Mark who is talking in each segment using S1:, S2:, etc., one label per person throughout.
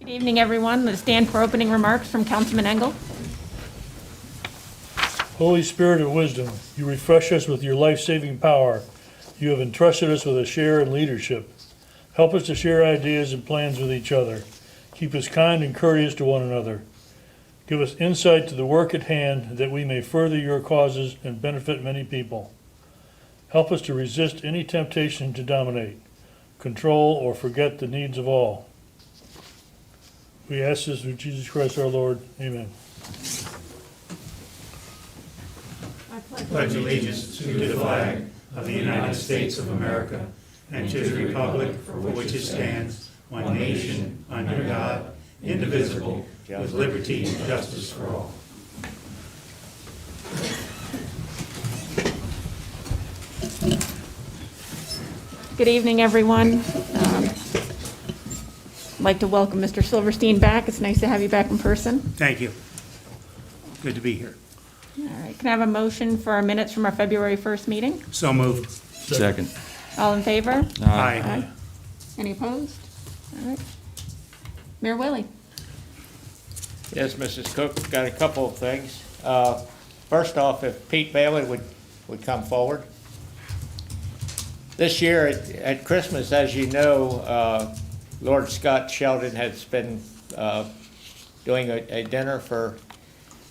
S1: Good evening, everyone. Let's stand for opening remarks from Councilman Engle.
S2: Holy Spirit of wisdom, you refresh us with your life-saving power. You have entrusted us with a share in leadership. Help us to share ideas and plans with each other. Keep us kind and courteous to one another. Give us insight to the work at hand that we may further your causes and benefit many people. Help us to resist any temptation to dominate, control, or forget the needs of all. We ask this through Jesus Christ our Lord. Amen.
S3: Pledge allegiance to the flag of the United States of America and to the republic for which it stands, one nation, under God, indivisible, with liberty and justice for all.
S1: Good evening, everyone. I'd like to welcome Mr. Silverstein back. It's nice to have you back in person.
S3: Thank you. Good to be here.
S1: All right. Can I have a motion for our minutes from our February 1st meeting?
S3: So moved.
S4: Second.
S1: All in favor?
S3: Aye.
S1: Any opposed? All right. Mayor Willie.
S5: Yes, Mrs. Cook, got a couple of things. First off, if Pete Bailey would come forward. This year at Christmas, as you know, Lord Scott Sheldon has been doing a dinner for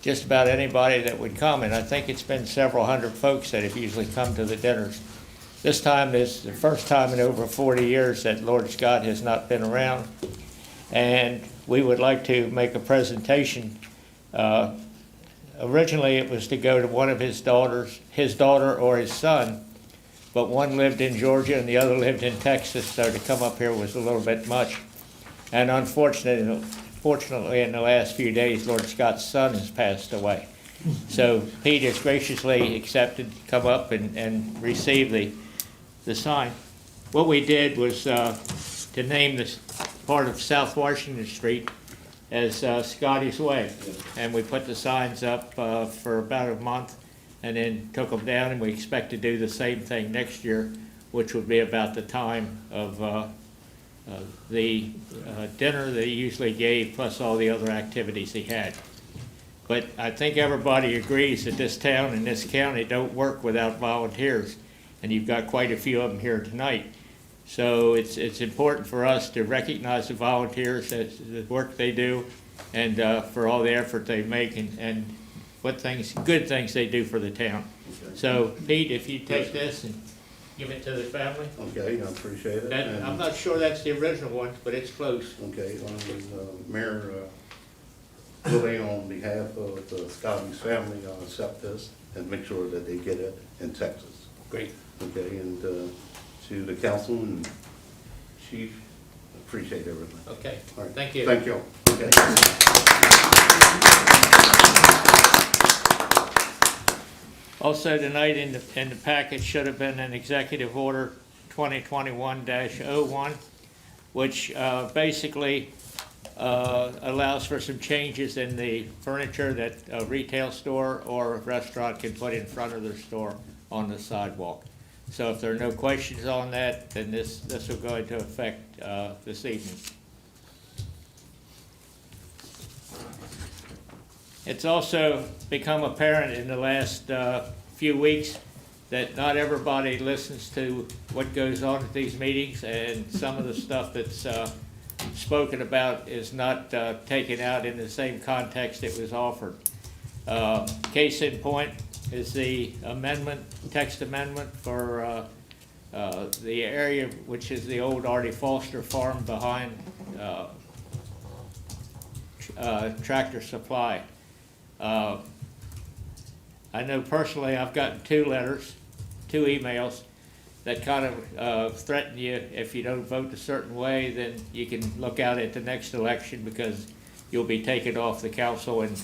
S5: just about anybody that would come, and I think it's been several hundred folks that have usually come to the dinners. This time is the first time in over 40 years that Lord Scott has not been around, and we would like to make a presentation. Originally it was to go to one of his daughter or his son, but one lived in Georgia and the other lived in Texas, so to come up here was a little bit much. And fortunately, in the last few days, Lord Scott's son has passed away. So Pete has graciously accepted to come up and receive the sign. What we did was to name this part of South Washington Street as Scotty's Way. And we put the signs up for about a month and then took them down, and we expect to do the same thing next year, which would be about the time of the dinner that he usually gave, plus all the other activities he had. But I think everybody agrees that this town and this county don't work without volunteers, and you've got quite a few of them here tonight. So it's important for us to recognize the volunteers, the work they do, and for all the effort they make and good things they do for the town.
S6: Okay.
S5: So Pete, if you take this and give it to the family.
S6: Okay, I appreciate it. And
S5: I'm not sure that's the original one, but it's close.
S6: okay, Mayor Willie, on behalf of the Scotty's family, I'll accept this and make sure that they get it in Texas.
S5: Great.
S6: Okay, and to the council and chief, appreciate everything.
S5: Okay.
S6: All right.
S5: Thank you.
S6: Thank you. Okay.
S5: Also tonight in the package should have been an executive order 2021-01, which basically allows for some changes in the furniture that a retail store or a restaurant can put in front of their store on the sidewalk. So if there are no questions on that, then this will go into effect this evening. It's also become apparent in the last few weeks that not everybody listens to what goes on at these meetings, and some of the stuff that's spoken about is not taken out in the same context it was offered. Case in point is the text amendment for the area which is the old Artie Foster farm behind Tractor Supply. I know personally I've gotten two emails that kind of threaten you. If you don't vote a certain way, then you can look out at the next election because you'll be taken off the council and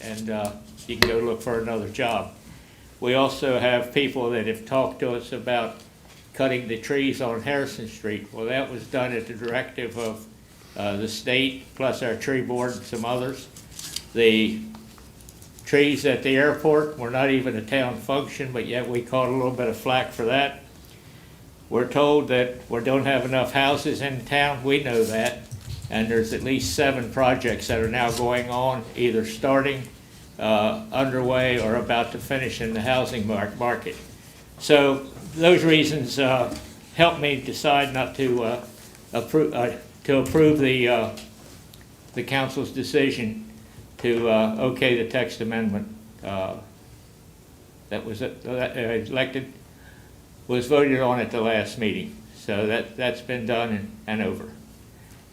S5: you can go look for another job. We also have people that have talked to us about cutting the trees on Harrison Street. Well, that was done at the directive of the state, plus our tree board and some others. The trees at the airport were not even a town function, but yet we caught a little bit of flack for that. We're told that we don't have enough houses in town. We know that. And there's at least 7 projects that are now going on, either starting, underway, or about to finish in the housing market. So those reasons helped me decide not to approve the council's decision to okay the text amendment that was voted on at the last meeting. So that's been done and over.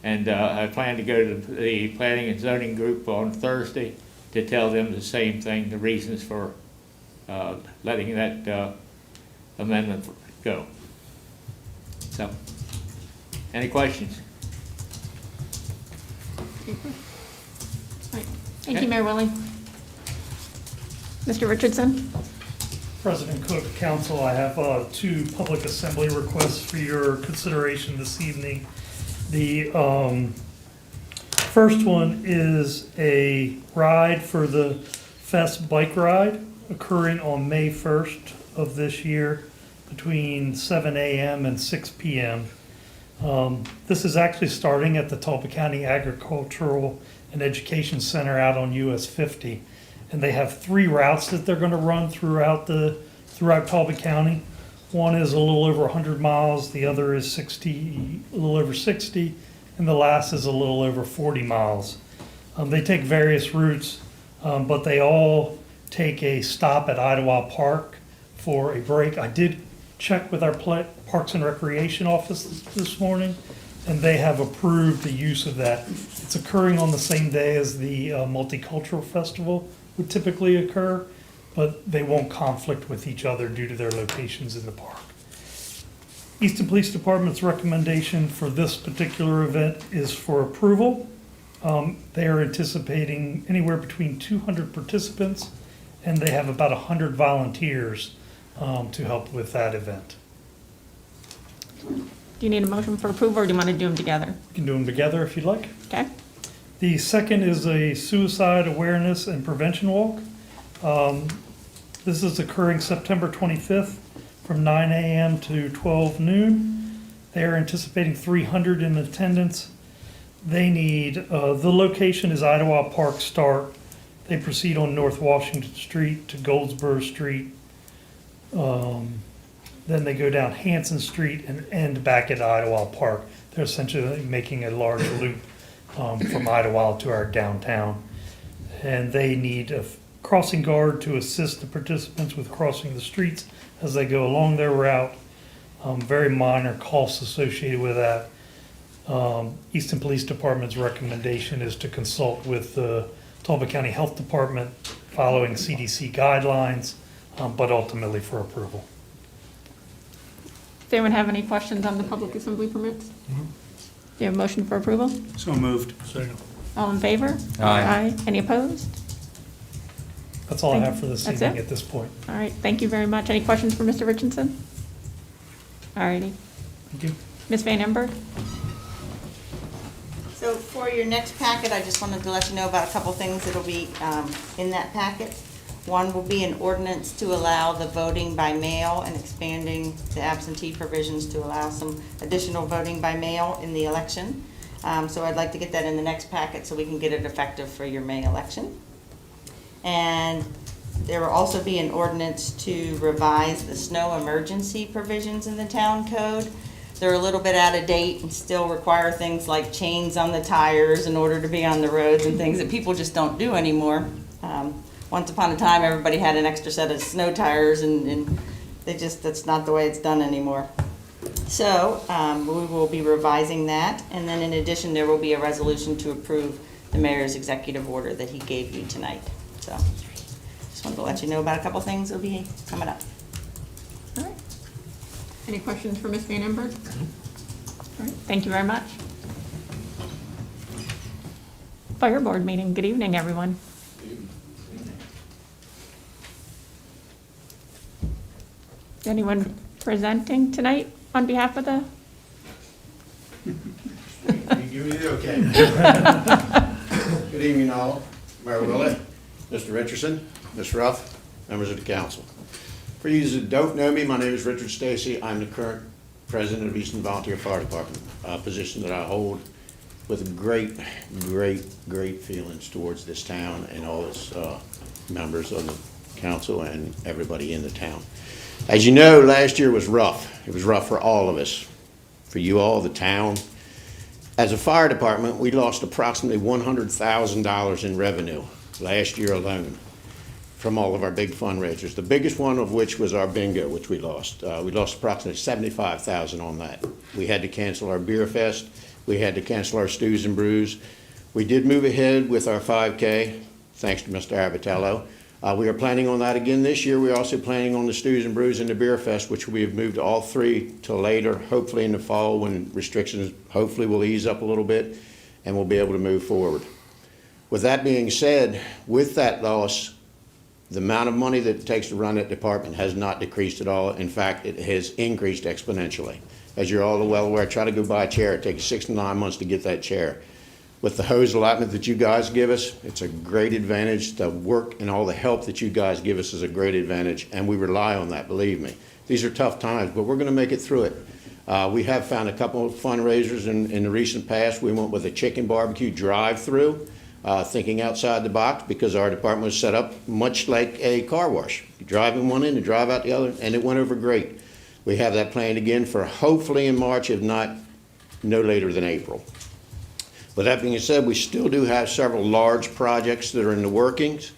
S5: And I plan to go to the planning and zoning group on Thursday to tell them the same thing, the reasons for letting that amendment go. So, any questions?
S1: All right. Thank you, Mayor Willie. Mr. Richardson?
S4: President Cook, Council, I have 2 public assembly requests for your consideration this evening. The first one is a ride for the Fest Bike Ride occurring on May 1st of this year between 7 a.m. and 6 p.m. This is actually starting at the Talbot County Agricultural and Education Center out on US 50. And they have 3 routes that they're going to run throughout Talbot County. One is a little over 100 miles, the other is a little over 60, and the last is a little over 40 miles. They take various routes, but they all take a stop at Idlewild Park for a break. I did check with our Parks and Recreation office this morning, and they have approved the use of that. It's occurring on the same day as the Multicultural Festival would typically occur, but they won't conflict with each other due to their locations in the park. Easton Police Department's recommendation for this particular event is for approval. They are anticipating anywhere between 200 participants, and they have about 100 volunteers to help with that event.
S1: Do you need a motion for approval, or do you want to do them together?
S4: You can do them together if you'd like.
S1: Okay.
S4: The second is a suicide awareness and prevention walk. This is occurring September 25th from 9 a.m. to 12 noon. They are anticipating 300 in attendance. They need, the location is Idlewild Park start. They proceed on North Washington Street to Goldsboro Street. Then they go down Hanson Street and end back at Idlewild Park. They're essentially making a large loop from Idlewild to our downtown. And they need a crossing guard to assist the participants with crossing the streets as they go along their route. Very minor costs associated with that. Easton Police Department's recommendation is to consult with the Talbot County Health Department following CDC guidelines, but ultimately for approval.
S1: Does anyone have any questions on the public assembly permits? Do you have a motion for approval?
S3: So moved.
S2: Second.
S1: All in favor?
S7: Aye.
S1: Any opposed?
S4: That's all I have for this
S1: That's
S4: evening
S1: it?
S4: at this point.
S1: All right, thank you very much. Any questions for Mr. Richardson? All righty.
S4: Thank you.
S1: Ms. Van Ember?
S8: So for your next packet, I just wanted to let you know about a couple things that'll be in that packet. One will be an ordinance to allow the voting by mail and expanding the absentee provisions to allow some additional voting by mail in the election. So I'd like to get that in the next packet so we can get it effective for your May election. And there will also be an ordinance to revise the snow emergency provisions in the town code. They're a little bit out of date and still require things like chains on the tires in order to be on the roads and things that people just don't do anymore. Once upon a time, everybody had an extra set of snow tires and that's not the way it's done anymore. So we will be revising that. And then in addition, there will be a resolution to approve the mayor's executive order that he gave you tonight. So just wanted to let you know about a couple things that'll be coming up.
S1: All right. Any questions for Ms. Van Ember? All right, thank you very much. Fire Board meeting. Good evening, everyone. Is anyone presenting tonight on behalf of the?
S9: You give me the okay. Good evening all. Mayor Willett, Mr. Richardson, Ms. Ruff, members of the council. For you that don't know me, my name is Richard Stacy. I'm the current president of Easton Volunteer Fire Department, a position that I hold with great, great, great feelings towards this town and all its members of the council and everybody in the town. As you know, last year was rough. It was rough for all of us, for you all, the town. As a fire department, we lost approximately $100,000 in revenue last year alone from all of our big fundraisers. The biggest one of which was our bingo, which we lost. We lost approximately $75,000 on that. We had to cancel our beer fest. We had to cancel our stews and brews. We did move ahead with our 5K, thanks to Mr. Abbatiello. We are planning on that again this year. We're also planning on the stews and brews and the beer fest, which we have moved all three till later, hopefully in the fall when restrictions hopefully will ease up a little bit and we'll be able to move forward. With that being said, with that loss, the amount of money that it takes to run that department has not decreased at all. In fact, it has increased exponentially. As you're all well aware, try to go buy a chair. It takes 6 to 9 months to get that chair. With the hose allotment that you guys give us, it's a great advantage. The work and all the help that you guys give us is a great advantage, and we rely on that, believe me. These are tough times, but we're going to make it through it. We have found a couple of fundraisers in the recent past. We went with a chicken barbecue drive-through, thinking outside the box, because our department was set up much like a car wash. You drive in one end and drive out the other, and it went over great. We have that planned again for hopefully in March, if not no later than April. With that being said, we still do have several large projects that are in the workings.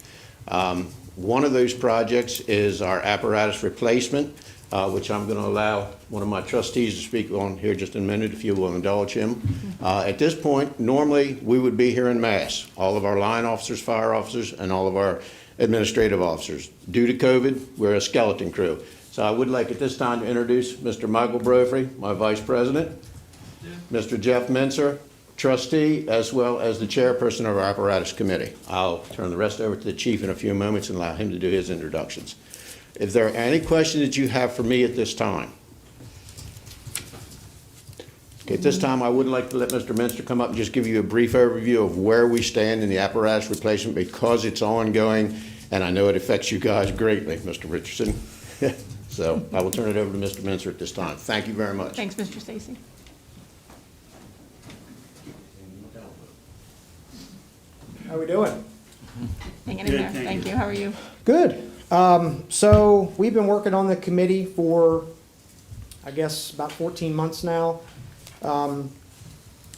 S9: One of those projects is our apparatus replacement, which I'm going to allow one of my trustees to speak on here just in a minute, if you will indulge him. At this point, normally we would be here in mass, all of our line officers, fire officers, and all of our administrative officers. Due to COVID, we're a skeleton crew. So I would like at this time to introduce Mr. Michael Brophy, my vice president, Mr. Jeff Menser, trustee, as well as the chairperson of our apparatus committee. I'll turn the rest over to the chief in a few moments and allow him to do his introductions. If there are any questions that you have for me at this time. Okay, at this time, I would like to let Mr. Menster come up and just give you a brief overview of where we stand in the apparatus replacement, because it's ongoing, and I know it affects you guys greatly, Mr. Richardson. So I will turn it over to Mr. Menser at this time. Thank you very much.
S1: Thanks, Mr. Stacy.
S7: How we doing?
S1: Hanging in
S3: Good,
S1: there. Thank you. How are you?
S7: Good. So we've been working on the committee for, I guess, about 14 months now.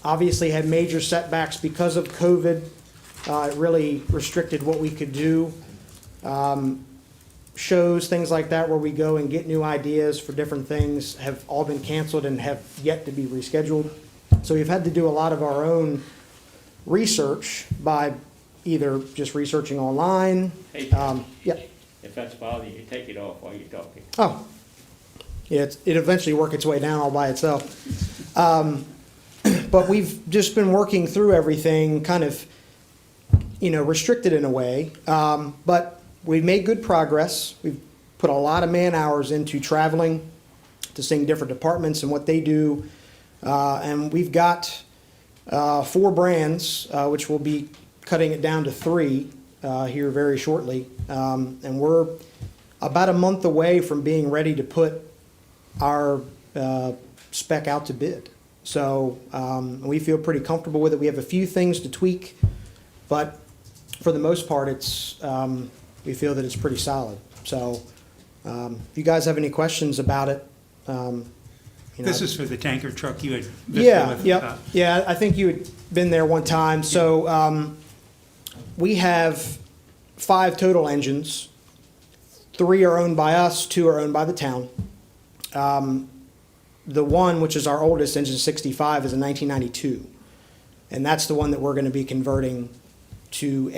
S7: Obviously had major setbacks because of COVID. It really restricted what we could do. Shows, things like that, where we go and get new ideas for different things have all been canceled and have yet to be rescheduled. So we've had to do a lot of our own research by either just researching online.
S5: Hey,
S7: Yeah.
S5: if that's bothering you, take it off while you're talking.
S7: Oh. Yeah, it eventually work its way down all by itself. But we've just been working through everything, kind of, restricted in a way. But we've made good progress. We've put a lot of man hours into traveling to seeing different departments and what they do. And we've got 4 brands, which we'll be cutting it down to 3 here very shortly. And we're about a month away from being ready to put our spec out to bid. So we feel pretty comfortable with it. We have a few things to tweak, but for the most part, we feel that it's pretty solid. So if you guys have any questions about it,
S3: This is for the tanker truck you had visited with.
S7: Yeah, I think you had been there one time. So we have 5 total engines. 3 are owned by us, 2 are owned by the town. The one, which is our oldest, engine 65, is a 1992. And that's the one that we're going to be converting to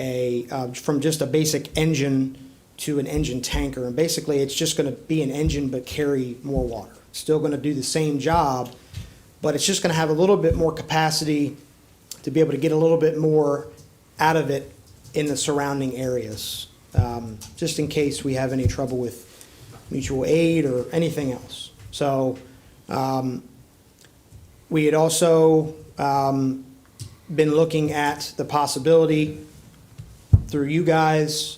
S7: from just a basic engine to an engine tanker. And basically, it's just going to be an engine but carry more water. Still going to do the same job, but it's just going to have a little bit more capacity to be able to get a little bit more out of it in the surrounding areas, just in case we have any trouble with mutual aid or anything else. So we had also been looking at the possibility through you guys,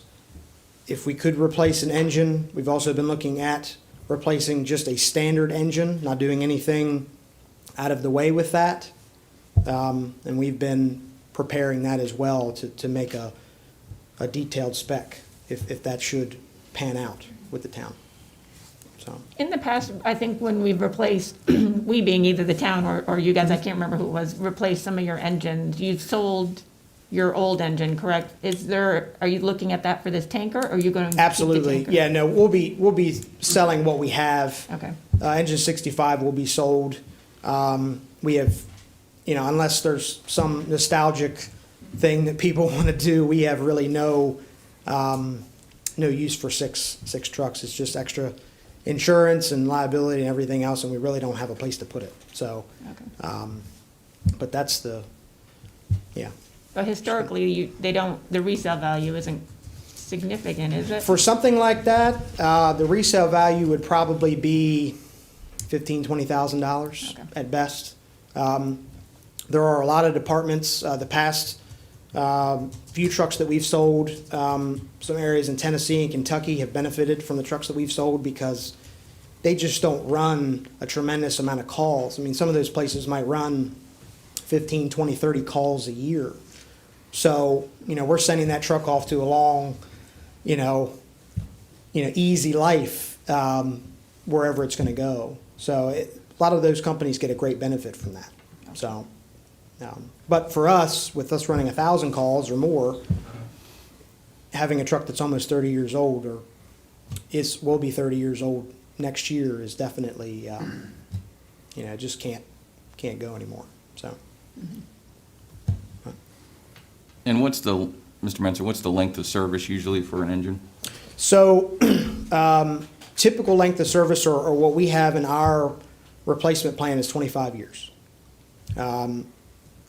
S7: if we could replace an engine. We've also been looking at replacing just a standard engine, not doing anything out of the way with that. And we've been preparing that as well to make a detailed spec if that should pan out with the town. So,
S1: In the past, I think when we've replaced, we being either the town or you guys, I can't remember who it was, replaced some of your engines, you've sold your old engine, correct? Are you looking at that for this tanker, or are you going to keep the
S7: absolutely,
S1: tanker?
S7: yeah, no, we'll be selling what we have.
S1: Okay,
S7: Engine 65 will be sold. We have, unless there's some nostalgic thing that people want to do, we have really no use for six trucks. It's just extra insurance and liability and everything else, and we really don't have a place to put it. So,
S1: okay.
S7: but that's yeah.
S1: But historically, the resale value isn't significant, is it?
S7: For something like that, the resale value would probably be $15,000, $20,000
S1: Okay.
S7: at best. There are a lot of departments, the past few trucks that we've sold, some areas in Tennessee and Kentucky have benefited from the trucks that we've sold because they just don't run a tremendous amount of calls. I mean, some of those places might run 15, 20, 30 calls a year. So, we're sending that truck off to a long, easy life, wherever it's going to go. So a lot of those companies get a great benefit from that. So, but for us, with us running 1,000 calls or more, having a truck that's almost 30 years old will be 30 years old next year is definitely, just can't go anymore. So.
S10: And Mr. Menser, what's the length of service usually for an engine?
S7: So, typical length of service or what we have in our replacement plan is 25 years.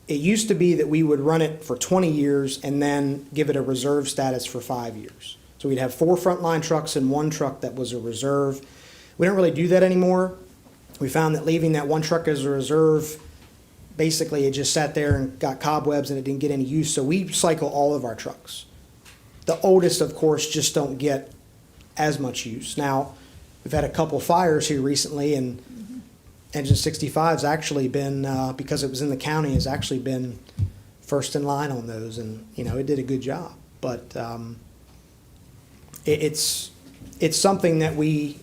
S7: It used to be that we would run it for 20 years and then give it a reserve status for 5 years. So we'd have 4 frontline trucks and 1 truck that was a reserve. We don't really do that anymore. We found that leaving that 1 truck as a reserve, basically it just sat there and got cobwebs and it didn't get any use. So we cycle all of our trucks. The oldest, of course, just don't get as much use. Now, we've had a couple fires here recently, and Engine 65's actually been, because it was in the county, has actually been first in line on those, and, it did a good job. But it's something that we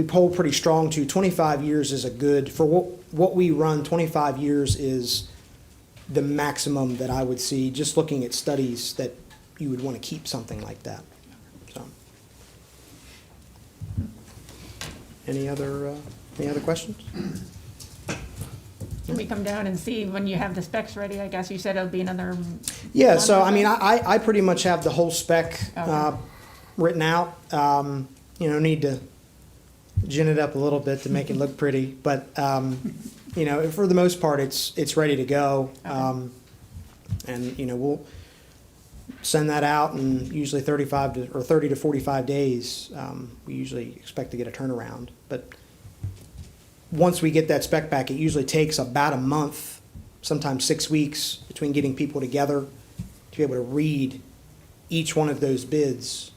S7: hold pretty strong to. 25 years is a good, for what we run, 25 years is the maximum that I would see, just looking at studies that you would want to keep something like that. So, any other questions?
S1: Can we come down and see when you have the specs ready? I guess you said it'll be another.
S7: Yeah,
S1: month
S7: so
S1: or
S7: I mean, I pretty much have the whole spec
S1: Okay.
S7: written out. Need to gin it up a little bit to make it look pretty, but for the most part, it's ready to go. And we'll send that out in usually 30 to 45 days. We usually expect to get a turnaround, but once we get that spec back, it usually takes about a month, sometimes 6 weeks, between getting people together to be able to read each one of those bids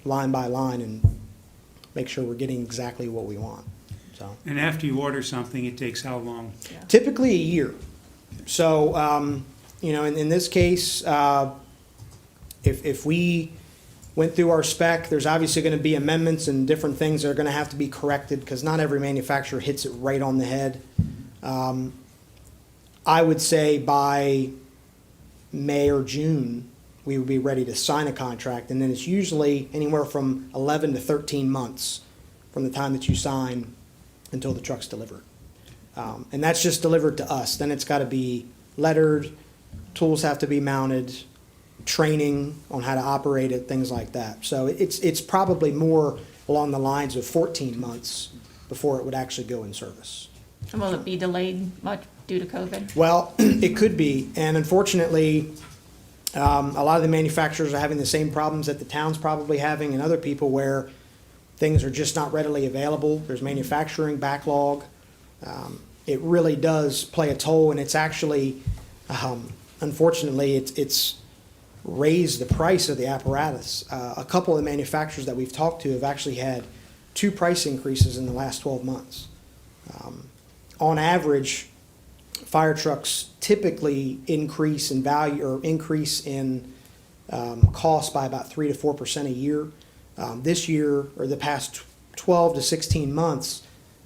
S7: line by line and make sure we're getting exactly what we want. So
S3: And after you order something, it takes how long?
S7: typically a year. So, in this case, if we went through our spec, there's obviously going to be amendments and different things that are going to have to be corrected because not every manufacturer hits it right on the head. I would say by May or June, we would be ready to sign a contract, and then it's usually anywhere from 11 to 13 months from the time that you sign until the truck's delivered. And that's just delivered to us. Then it's got to be lettered, tools have to be mounted, training on how to operate it, things like that. So it's probably more along the lines of 14 months before it would actually go in service.
S1: And will it be delayed much due to COVID?
S7: Well, it could be, and unfortunately, a lot of the manufacturers are having the same problems that the town's probably having and other people where things are just not readily available. There's manufacturing backlog. It really does play a toll, and it's actually, unfortunately, it's raised the price of the apparatus. A couple of the manufacturers that we've talked to have actually had 2 price increases in the last 12 months. On average, fire trucks typically increase in value or increase in cost by about 3 to 4% a year. This year, or the past 12 to 16 months,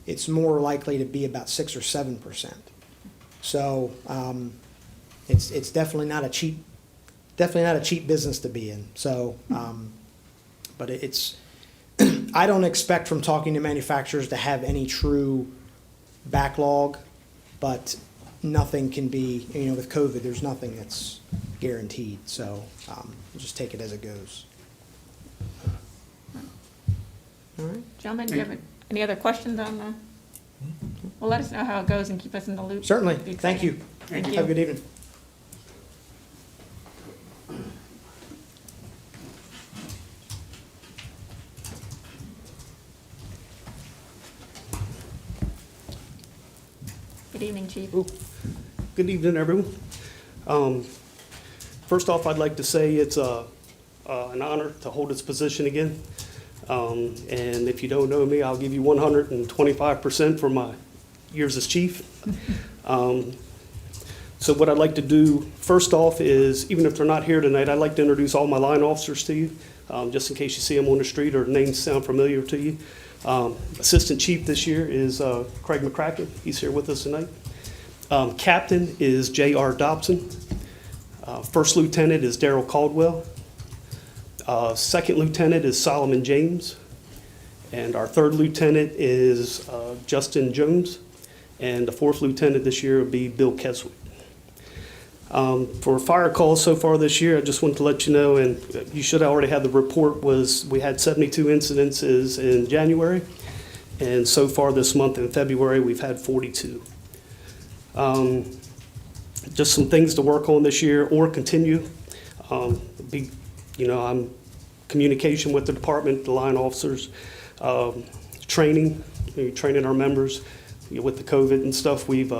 S7: it's more likely to be about 6 or 7%. So it's definitely not a cheap business to be in. So, but it's I don't expect from talking to manufacturers to have any true backlog, but nothing can be, with COVID, there's nothing that's guaranteed. So we'll just take it as it goes. All right.
S1: Gentlemen, do you have any other questions on the? Well, let us know how it goes and keep us in the loop.
S7: Certainly.
S1: It'd be
S7: Thank you.
S1: exciting. Thank you.
S7: Have a good evening.
S1: Good evening, Chief.
S11: Good evening, everyone. First off, I'd like to say it's an honor to hold this position again. And if you don't know me, I'll give you 125% for my years as chief. So what I'd like to do, first off, is, even if they're not here tonight, I'd like to introduce all my line officers to you, just in case you see them on the street or names sound familiar to you. Assistant Chief this year is Craig McCracken. He's here with us tonight. Captain is J.R. Dobson. First Lieutenant is Darrell Caldwell. Second Lieutenant is Solomon James. And our third Lieutenant is Justin Jones. And the fourth Lieutenant this year will be Bill Keswick. For fire calls so far this year, I just wanted to let you know, and you should already have the report, we had 72 incidences in January, and so far this month in February, we've had 42. Just some things to work on this year or continue. I'm communication with the department, the line officers, training our members with the COVID and stuff. We've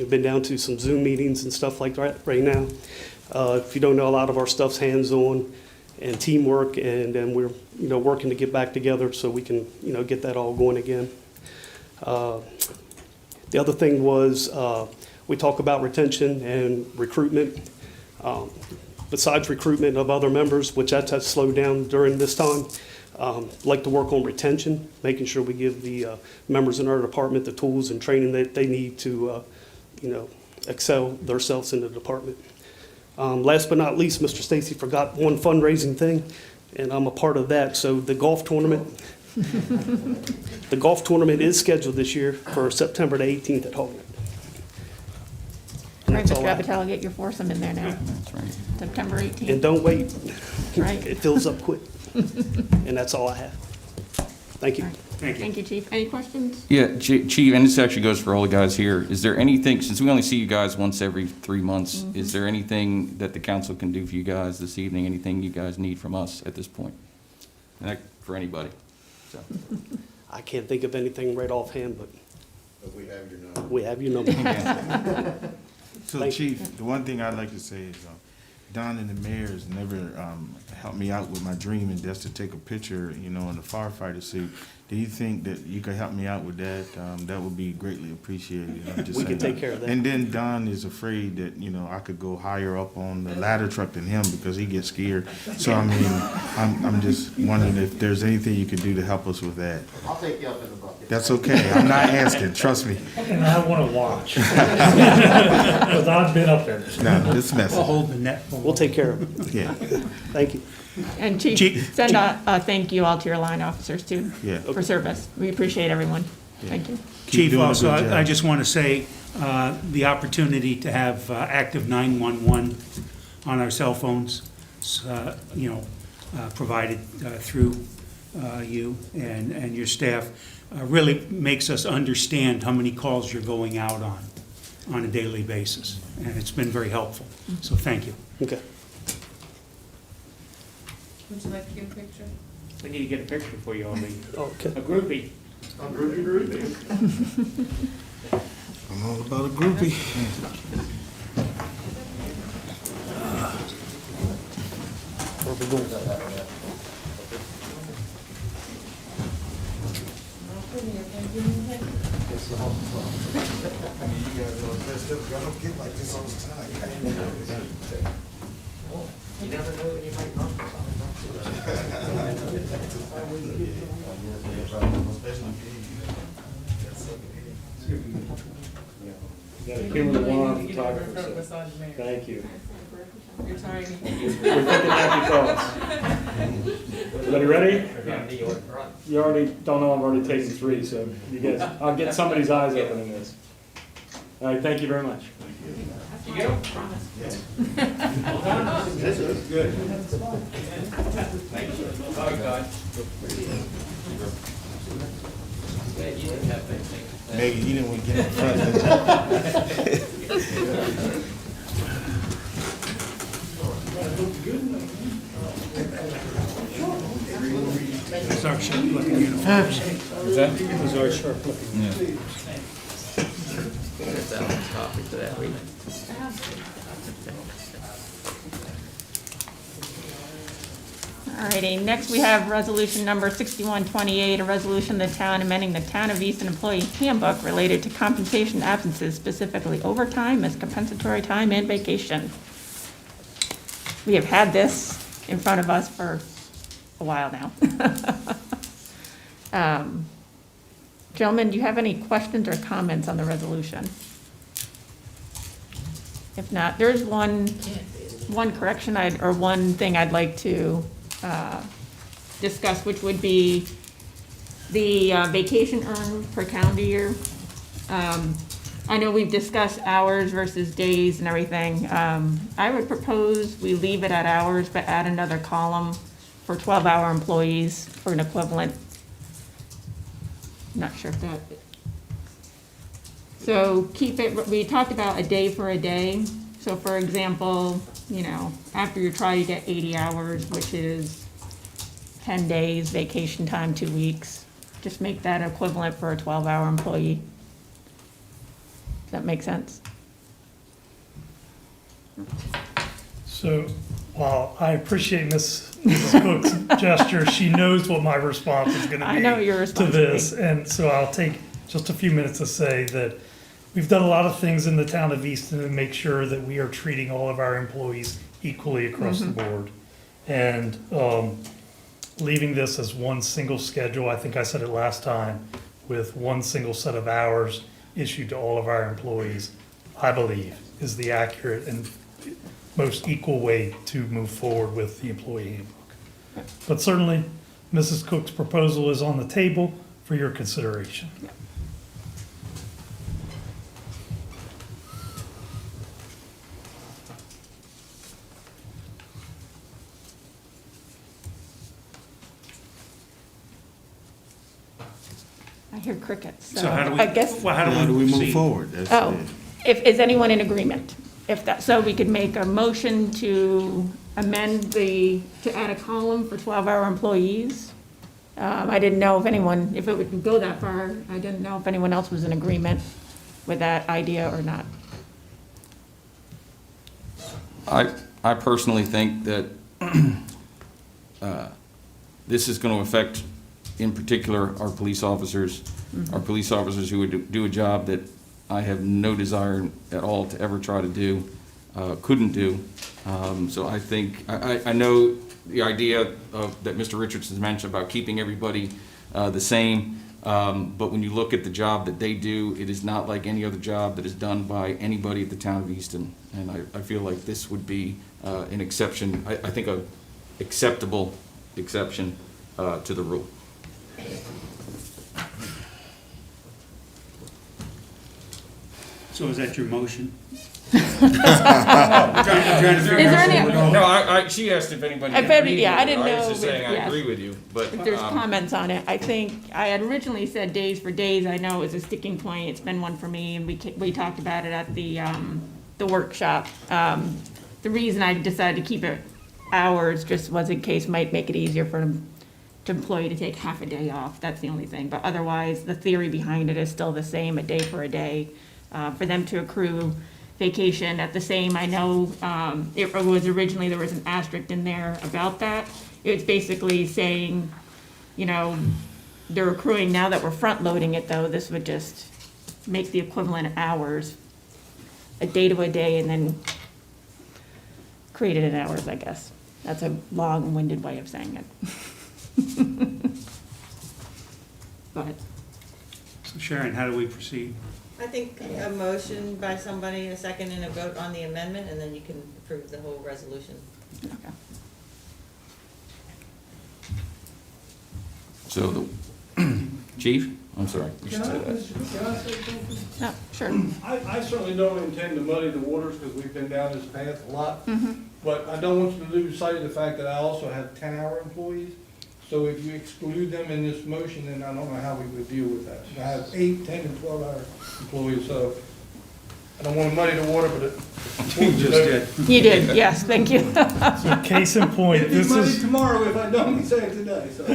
S11: been down to some Zoom meetings and stuff like that right now. If you don't know, a lot of our stuff's hands-on and teamwork, and then we're working to get back together so we can get that all going again. The other thing was we talk about retention and recruitment. Besides recruitment of other members, which that has slowed down during this time, like to work on retention, making sure we give the members in our department the tools and training that they need to excel themselves in the department. Last but not least, Mr. Stacy forgot one fundraising thing, and I'm a part of that. So the golf tournament, is scheduled this year for September the 18th at Hogan.
S1: All right, Mr. Abbatiello, get your foursome in there now.
S10: That's right.
S1: September 18th.
S11: And don't wait.
S1: Right.
S11: It fills up quick. And that's all I have. Thank you.
S1: All right. Thank you, Chief. Any questions?
S10: Yeah, Chief, and this actually goes for all the guys here. Is there anything, since we only see you guys once every 3 months, is there anything that the council can do for you guys this evening? Anything you guys need from us at this point? And that, for anybody. So.
S11: I can't think of anything right offhand, but
S6: But we have your number.
S11: we have your number.
S12: So,
S11: Thank
S12: Chief, the one thing I'd like to say is, Don and the mayor has never helped me out with my dream, and just to take a picture, in the firefighter suit. Do you think that you could help me out with that? That would be greatly appreciated. I'm just
S11: We can
S12: saying.
S11: take care of that.
S12: And then Don is afraid that, I could go higher up on the ladder truck than him because he gets scared. So, I mean, I'm just wondering if there's anything you could do to help us with that.
S6: I'll take you up in the bucket.
S12: That's okay. I'm not asking, trust me.
S4: And I want to watch. Because I've been up there.
S12: No, this message.
S3: Hold the net.
S11: We'll take care of it.
S12: Yeah,
S11: Thank you.
S1: And Chief, send a thank you all to your line officers too,
S12: yeah.
S1: for service. We appreciate everyone. Thank you.
S12: Keep
S3: Chief,
S12: doing a
S3: also,
S12: good job.
S3: I just want to say, the opportunity to have active 911 on our cell phones, provided through you and your staff, really makes us understand how many calls you're going out on a daily basis. And it's been very helpful. So thank you.
S11: Okay.
S13: Would you like to get a picture?
S5: We need to get a picture for you all leave.
S11: Okay.
S5: A groupie.
S12: I'm all about a groupie.
S11: Where we going?
S4: Give the one photographer. Thank you.
S13: You're tiny.
S4: We're thinking happy thoughts. Everybody ready? You already don't know, I've already taken 3, so you guys, I'll get somebody's eyes open in this. All right, thank you very much.
S12: Megan, you didn't want to get in front of
S2: It's our sharp looking uniforms.
S10: Is that?
S2: It's our sharp looking.
S10: Yeah.
S1: Alrighty, next we have resolution number 6128, a resolution of the town amending the Town of Easton Employee Handbook related to compensation absences, specifically overtime as compensatory time and vacation. We have had this in front of us for a while now. Gentlemen, do you have any questions or comments on the resolution? If not, there's one correction or one thing I'd like to discuss, which would be the vacation earned per calendar year. I know we've discussed hours versus days and everything. I would propose we leave it at hours, but add another column for 12-hour employees for an equivalent. Not sure if that. So keep it, we talked about a day for a day. So for example, you know, after your trial, you get 80 hours, which is 10 days, vacation time, 2 weeks. Just make that equivalent for a 12-hour employee. Does that make sense?
S4: So, while I appreciate Mrs. Cook's gesture, she knows what my response is gonna be.
S1: I know your response
S4: to
S1: will be.
S4: this, and so I'll take just a few minutes to say that we've done a lot of things in the town of Easton to make sure that we are treating all of our employees equally across the board. And leaving this as one single schedule, I think I said it last time, with one single set of hours issued to all of our employees, I believe is the accurate and most equal way to move forward with the employee handbook. But certainly, Mrs. Cook's proposal is on the table for your consideration.
S1: I hear crickets,
S2: So how do we,
S1: I guess,
S2: well,
S12: How do we move
S2: proceed?
S12: forward? That's
S1: oh,
S12: it.
S1: is anyone in agreement? If that, so we could make a motion to amend to add a column for 12-hour employees. I didn't know if anyone, if it would go that far, I didn't know if anyone else was in agreement with that idea or not.
S10: I personally think that this is going to affect, in particular, our police officers. Our police officers who would do a job that I have no desire at all to ever try to do, couldn't do. So I think, I know the idea of, that Mr. Richardson's mentioned about keeping everybody the same, but when you look at the job that they do, it is not like any other job that is done by anybody at the town of Easton. And I feel like this would be an exception, I think a acceptable exception to the rule.
S3: So is that your motion? I'm trying to figure
S1: Is there
S3: out
S1: any-
S3: where we're going.
S10: No, she asked if anybody
S1: If
S10: agreed
S1: any-
S10: with
S1: yeah, I
S10: it.
S1: didn't
S10: I was
S1: know
S10: just
S1: if-
S10: saying I
S1: yes.
S10: agree with you, but.
S1: If there's comments on it, I think, I had originally said days for days, I know is a sticking point, it's been one for me, and we talked about it at the workshop. The reason I decided to keep it hours just was in case might make it easier for an employee to take half a day off, that's the only thing. But otherwise, the theory behind it is still the same, a day for a day, for them to accrue vacation at the same, I know, it was originally, there was an asterisk in there about that. It's basically saying, you know, they're accruing, now that we're front-loading it, though, this would just make the equivalent hours a day to a day and then create it in hours, I guess. That's a long-winded way of saying it. Go ahead.
S3: So Sharon, how do we proceed?
S8: I think a motion by somebody, a second, and a vote on the amendment, and then you can approve the whole resolution.
S1: Okay.
S10: So the, Chief, I'm sorry. You should say that.
S14: Can I say something?
S1: No, sure.
S14: I certainly don't intend to muddy the waters because we've been down this path a lot. But I don't want you to lose sight of the fact that I also have 10-hour employees. So if you exclude them in this motion, then I don't know how we would deal with that. I have 8, 10, and 12-hour employees, so I don't want to muddy the water, but it.
S3: You just did.
S1: You did, yes, thank you.
S4: So case in point,
S14: It'd be
S4: this
S14: muddy
S4: is,
S14: tomorrow if I don't say it today, so.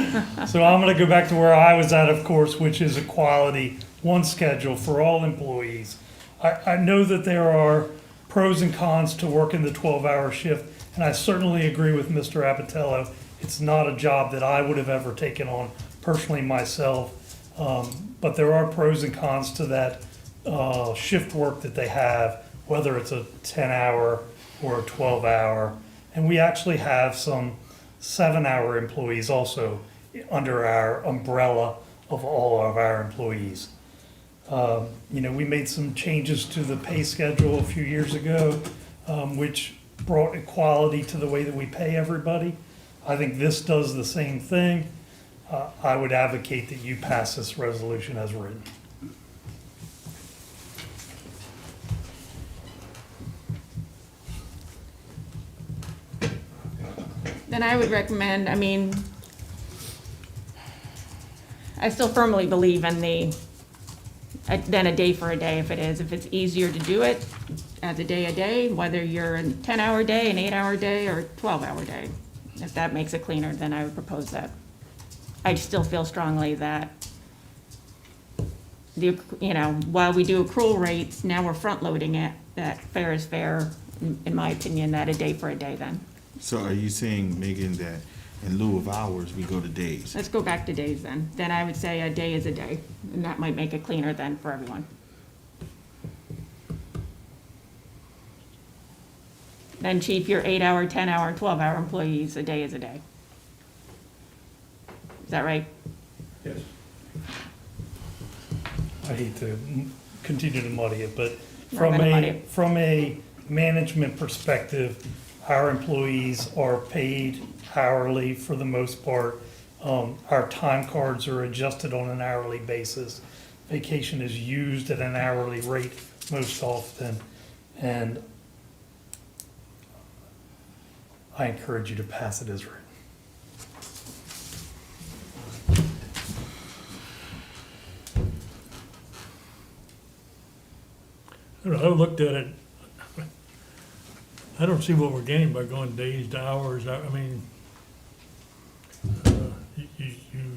S4: so I'm gonna go back to where I was at, of course, which is equality, one schedule for all employees. I know that there are pros and cons to working the 12-hour shift, and I certainly agree with Mr. Abbatiello. It's not a job that I would have ever taken on personally myself, but there are pros and cons to that shift work that they have, whether it's a 10-hour or a 12-hour. And we actually have some 7-hour employees also under our umbrella of all of our employees. You know, we made some changes to the pay schedule a few years ago, which brought equality to the way that we pay everybody. I think this does the same thing. I would advocate that you pass this resolution as written.
S1: Then I would recommend, I mean, I still firmly believe in then a day for a day if it is. If it's easier to do it as a day, whether you're a 10-hour day, an 8-hour day, or a 12-hour day. If that makes it cleaner, then I would propose that. I still feel strongly that while we do accrual rates, now we're front-loading it, that fair is fair, in my opinion, that a day for a day then.
S12: So are you saying, Megan, that in lieu of hours, we go to days?
S1: Let's go back to days then. Then I would say a day is a day, and that might make it cleaner then for everyone. Then Chief, your 8-hour, 10-hour, 12-hour employees, a day is a day. Is that right?
S14: Yes.
S4: I hate to continue to muddy it, but
S1: Not gonna muddy it.
S4: from a management perspective, our employees are paid hourly for the most part. Our time cards are adjusted on an hourly basis. Vacation is used at an hourly rate most often, and I encourage you to pass it as written.
S2: I don't know, I looked at it, I don't see what we're gaining by going days to hours. I mean, you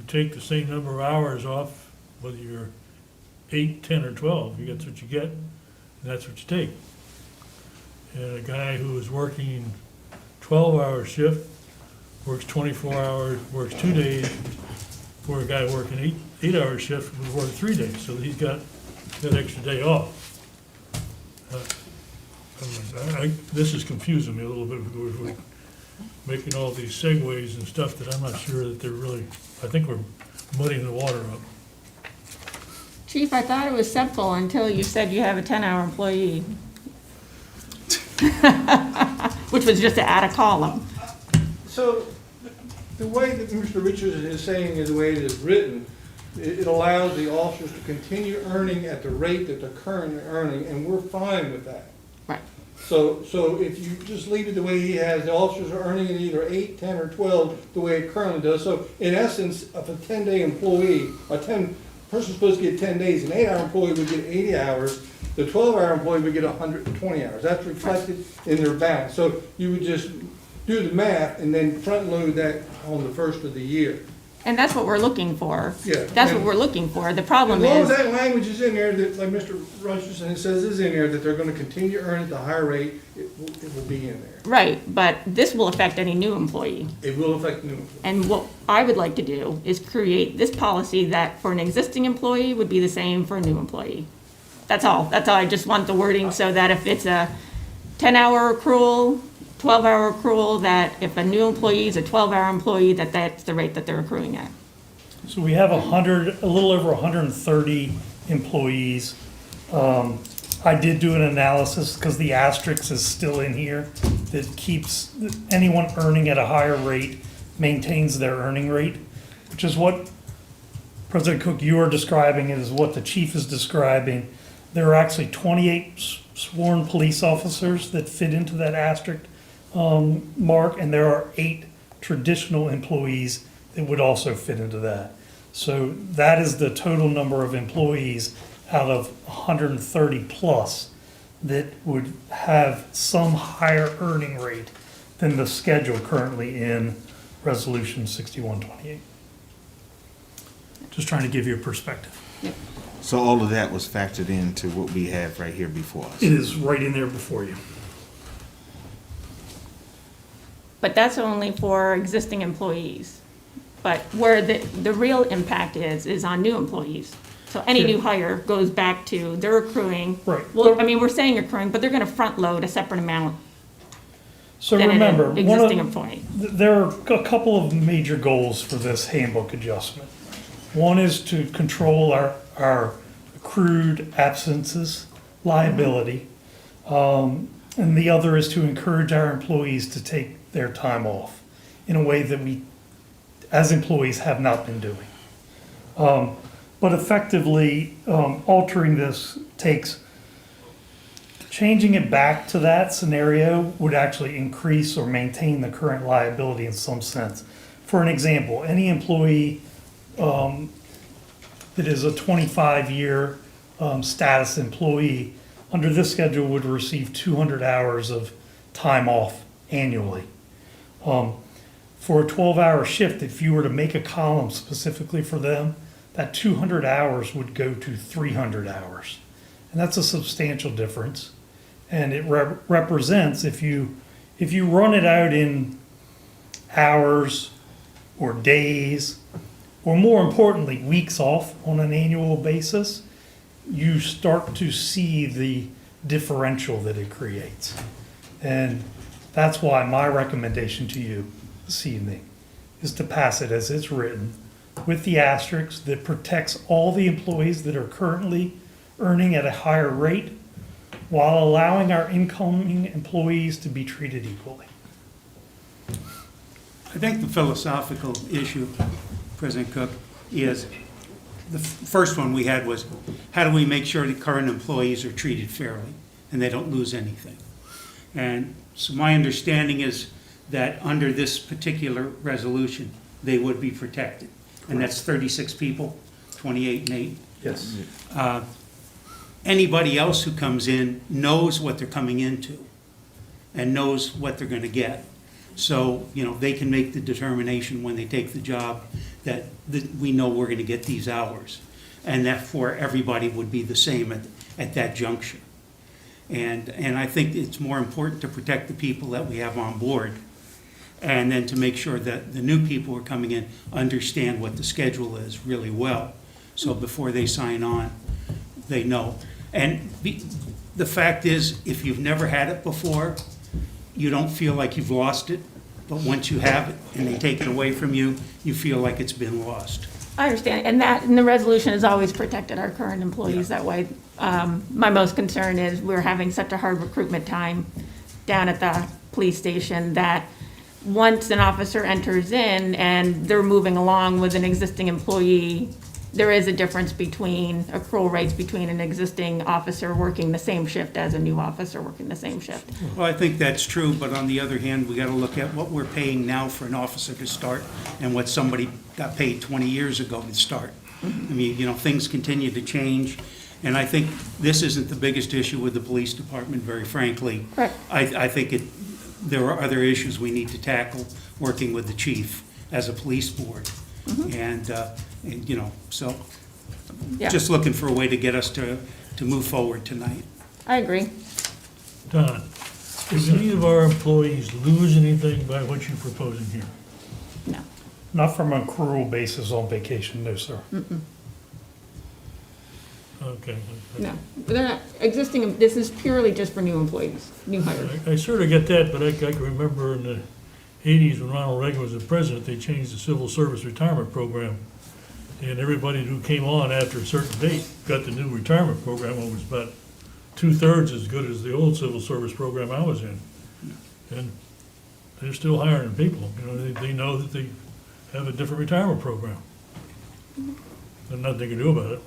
S2: take the same number of hours off, whether you're 8, 10, or 12, that's what you get, and that's what you take. And a guy who is working 12-hour shift, works 24 hours, works 2 days, where a guy working 8-hour shift would work 3 days, so he's got that extra day off. This is confusing me a little bit, because we're making all these segues and stuff that I'm not sure that they're really, I think we're muddying the water up.
S1: Chief, I thought it was simple until you said you have a 10-hour employee. Which was just to add a column.
S14: So the way that Mr. Richardson is saying is the way it is written, it allows the officers to continue earning at the rate that they're currently earning, and we're fine with that.
S1: Right.
S14: So if you just leave it the way he has, the officers are earning it either 8, 10, or 12, the way it currently does. So in essence, of a 10-day employee, person's supposed to get 10 days, an 8-hour employee would get 80 hours, the 12-hour employee would get 120 hours. That's reflected in their balance. So you would just do the math and then front load that on the first of the year.
S1: And that's what we're looking for.
S14: Yeah.
S1: That's what we're looking for. The problem
S14: As long as
S1: is,
S14: that language is in there, that, like Mr. Richardson says is in there, that they're gonna continue to earn at the higher rate, it will be in there.
S1: right, but this will affect any new employee.
S14: It will affect new employees.
S1: And what I would like to do is create this policy that for an existing employee would be the same for a new employee. That's all. That's all. I just want the wording so that if it's a 10-hour accrual, 12-hour accrual, that if a new employee is a 12-hour employee, that that's the rate that they're accruing at.
S4: So we have a little over 130 employees. I did do an analysis because the asterisk is still in here that keeps anyone earning at a higher rate maintains their earning rate, which is what President Cook, you are describing, is what the chief is describing. There are actually 28 sworn police officers that fit into that asterisk mark, and there are 8 traditional employees that would also fit into that. So that is the total number of employees out of 130 plus that would have some higher earning rate than the schedule currently in Resolution 6128. Just trying to give you a perspective.
S12: So all of that was factored into what we have right here before us.
S4: It is right in there before you.
S1: But that's only for existing employees. But where the real impact is on new employees. So any new hire goes back to, they're accruing.
S4: Right.
S1: Well, I mean, we're saying accruing, but they're gonna front load a separate amount
S4: So
S1: than
S4: remember,
S1: an
S4: one of,
S1: existing employee.
S4: there are a couple of major goals for this handbook adjustment. One is to control our accrued absences liability. And the other is to encourage our employees to take their time off in a way that we, as employees, have not been doing. But effectively, altering this takes, changing it back to that scenario would actually increase or maintain the current liability in some sense. For an example, any employee that is a 25-year status employee under this schedule would receive 200 hours of time off annually. For a 12-hour shift, if you were to make a column specifically for them, that 200 hours would go to 300 hours. And that's a substantial difference. And it represents, if you run it out in hours or days, or more importantly, weeks off on an annual basis, you start to see the differential that it creates. And that's why my recommendation to you this evening is to pass it as it's written, with the asterisk that protects all the employees that are currently earning at a higher rate, while allowing our incoming employees to be treated equally.
S3: I think the philosophical issue, President Cook, is the first one we had was, how do we make sure that current employees are treated fairly and they don't lose anything? And so my understanding is that under this particular resolution, they would be protected. And that's 36 people, 28 and 8.
S4: Yes.
S3: Anybody else who comes in knows what they're coming into and knows what they're going to get. So, they can make the determination when they take the job that we know we're going to get these hours. And therefore, everybody would be the same at that juncture. And I think it's more important to protect the people that we have on board, and then to make sure that the new people who are coming in understand what the schedule is really well. So before they sign on, they know. And the fact is, if you've never had it before, you don't feel like you've lost it. But once you have it and they take it away from you, you feel like it's been lost.
S1: I understand, and the resolution has always protected our current employees that way. My most concern is we're having such a hard recruitment time down at the police station that once an officer enters in and they're moving along with an existing employee, there is a difference between accrual rates between an existing officer working the same shift as a new officer working the same shift.
S3: Well, I think that's true, but on the other hand, we got to look at what we're paying now for an officer to start and what somebody got paid 20 years ago to start. I mean, things continue to change, and I think this isn't the biggest issue with the police department, very frankly.
S1: Correct.
S3: I think there are other issues we need to tackle, working with the chief as a police board. And, you know, so
S1: Yeah,
S3: just looking for a way to get us to move forward tonight.
S1: I agree.
S2: Don, does any of our employees lose anything by what you're proposing here?
S1: No.
S4: Not from an accrual basis on vacation, no, sir.
S2: Okay.
S1: No, they're not existing, this is purely just for new employees, new hires.
S2: I sort of get that, but I can remember in the 80s when Ronald Reagan was the president, they changed the civil service retirement program. And everybody who came on after a certain date got the new retirement program. It was about 2/3 as good as the old civil service program I was in. And they're still hiring people, you know, they know that they have a different retirement program. There's nothing they can do about it.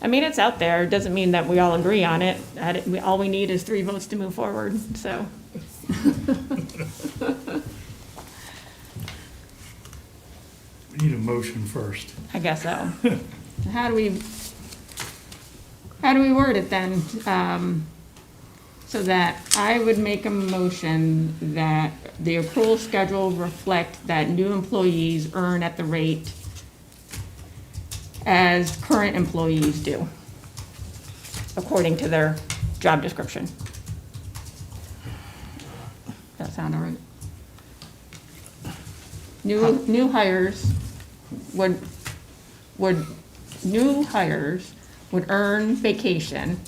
S1: I mean, it's out there, it doesn't mean that we all agree on it. All we need is 3 votes to move forward, so.
S4: We need a motion first.
S1: I guess so. How do we word it then? So that I would make a motion that the accrual schedule reflect that new employees earn at the rate as current employees do, according to their job description. That sound all right? New hires would earn vacation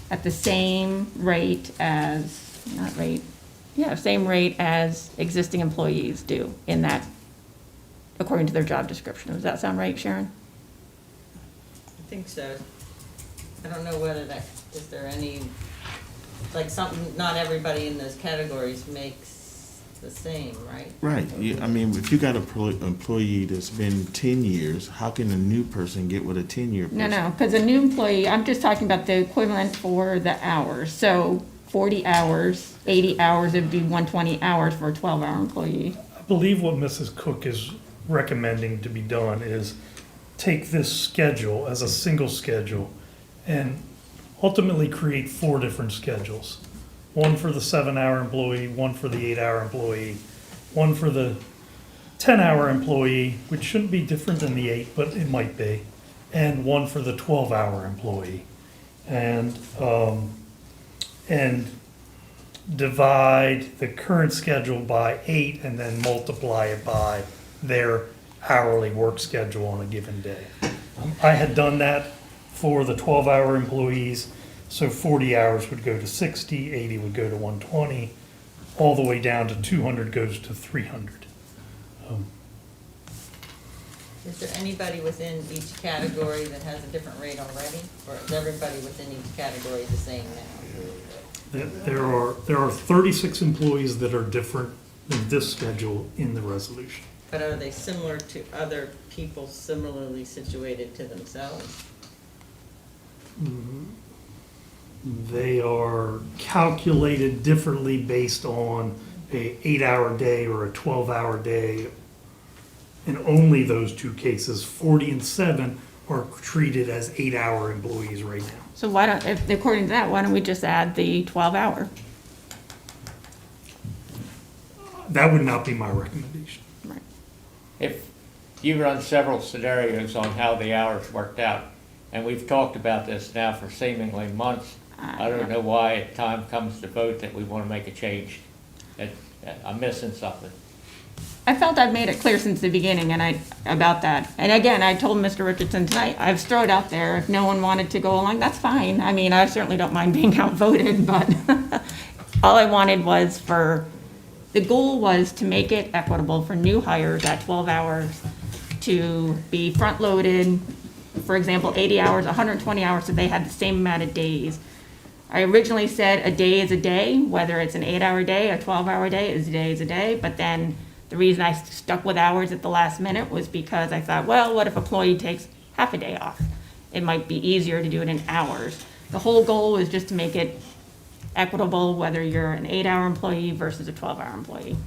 S1: at the same rate as, same rate as existing employees do in that, according to their job description. Does that sound right, Sharon?
S8: I think so. I don't know whether that, is there any, like something, not everybody in those categories makes the same, right?
S12: Right, yeah, I mean, if you got an employee that's been 10 years, how can a new person get with a 10-year person?
S1: No, because a new employee, I'm just talking about the equivalent for the hours. So 40 hours, 80 hours, it'd be 120 hours for a 12-hour employee.
S4: I believe what Mrs. Cook is recommending to be done is take this schedule as a single schedule and ultimately create 4 different schedules. One for the 7-hour employee, one for the 8-hour employee, one for the 10-hour employee, which shouldn't be different than the 8, but it might be, and one for the 12-hour employee. And divide the current schedule by 8 and then multiply it by their hourly work schedule on a given day. I had done that for the 12-hour employees, so 40 hours would go to 60, 80 would go to 120, all the way down to 200 goes to 300.
S8: Is there anybody within each category that has a different rate already? Or is everybody within each category the same now?
S4: There are 36 employees that are different than this schedule in the resolution.
S8: But are they similar to other people similarly situated to themselves?
S4: They are calculated differently based on a 8-hour day or a 12-hour day. In only those 2 cases, 40 and 7 are treated as 8-hour employees right now.
S1: So if according to that, why don't we just add the 12-hour?
S4: That would not be my recommendation.
S1: Right.
S5: If you run several scenarios on how the hours worked out, and we've talked about this now for seemingly months, I don't know why time comes to vote that we want to make a change. I'm missing something.
S1: I felt I've made it clear since the beginning about that. And again, I told Mr. Richardson tonight, I've thrown it out there. If no one wanted to go along, that's fine. I mean, I certainly don't mind being outvoted, but all I wanted was the goal was to make it equitable for new hires at 12 hours to be front-loaded, for example, 80 hours, 120 hours, so they had the same amount of days. I originally said a day is a day, whether it's an 8-hour day, a 12-hour day, a day is a day, but then the reason I stuck with hours at the last minute was because I thought, well, what if an employee takes half a day off? It might be easier to do it in hours. The whole goal was just to make it equitable, whether you're an 8-hour employee versus a 12-hour employee.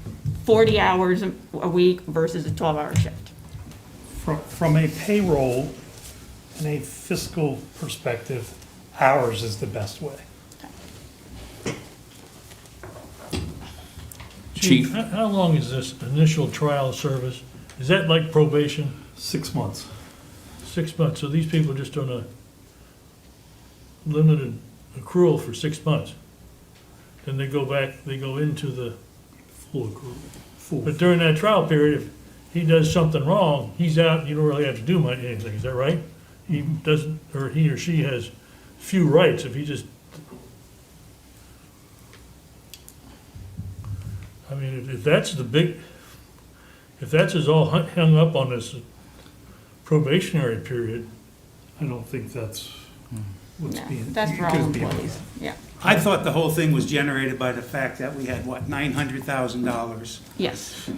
S1: 40 hours a week versus a 12-hour shift.
S4: From a payroll and a fiscal perspective, hours is the best way.
S10: Chief.
S2: How long is this initial trial service? Is that like probation?
S4: 6 months.
S2: 6 months, so these people are just on a limited accrual for 6 months. Then they go back, they go into the,
S4: Full accrual. Full.
S2: but during that trial period, if he does something wrong, he's out, you don't really have to do much, anything, is that right? He doesn't, or he or she has few rights, if he just, I mean, if that's the big, if that's is all hung up on this probationary period,
S4: I don't think that's what's
S1: No,
S4: being.
S1: that's for all
S4: gonna be-
S1: employees, yeah.
S3: I thought the whole thing was generated by the fact that we had, what, $900,000?
S1: Yes,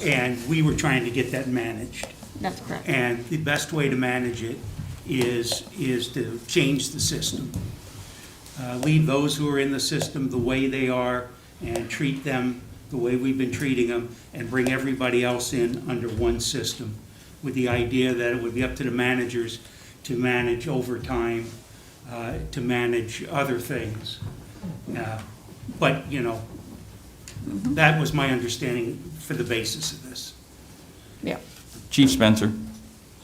S3: And we were trying to get that managed.
S1: that's correct.
S3: And the best way to manage it is to change the system. Leave those who are in the system the way they are and treat them the way we've been treating them, and bring everybody else in under one system, with the idea that it would be up to the managers to manage overtime, to manage other things. But, you know, that was my understanding for the basis of this.
S1: Yeah.
S10: Chief Spencer.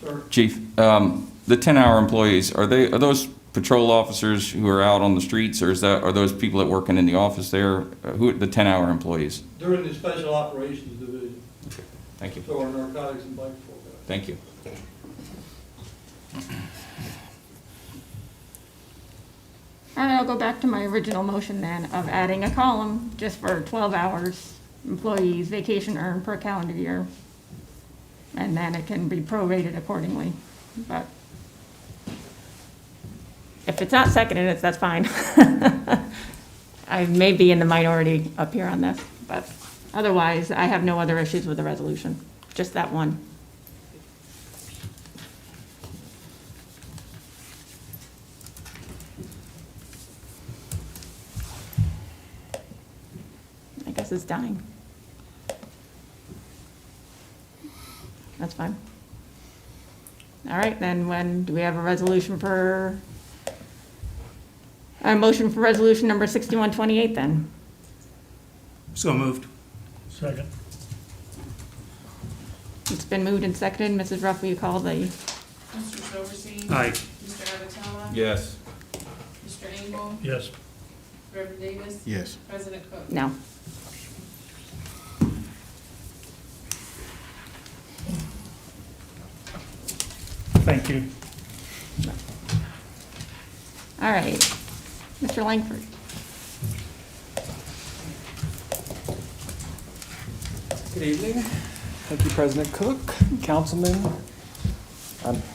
S14: Sir?
S10: Chief, the 10-hour employees, are those patrol officers who are out on the streets, or are those people that working in the office there? Who, the 10-hour employees?
S14: During the Special Operations Division,
S10: Thank you.
S14: so our narcotics and bike patrol guys.
S10: Thank you.
S1: All right, I'll go back to my original motion then of adding a column just for 12 hours, employees, vacation earned per calendar year. And then it can be prorated accordingly, but if it's not seconded, that's fine. I may be in the minority up here on this, but otherwise, I have no other issues with the resolution, just that one. I guess it's dying. That's fine. All right, then when, do we have a resolution for, a motion for resolution number 6128 then?
S3: So moved.
S2: second.
S1: It's been moved and seconded. Mrs. Ruff, will you call the,
S13: Mr. Silverstein?
S3: Aye.
S13: Mr. Abbatiello?
S10: Yes.
S13: Mr. Engle?
S2: Yes,
S13: Reverend Davis?
S12: Yes.
S13: President Cook?
S1: no.
S4: Thank you.
S1: All right, Mr. Langford.
S15: Good evening. Thank you, President Cook, Councilman,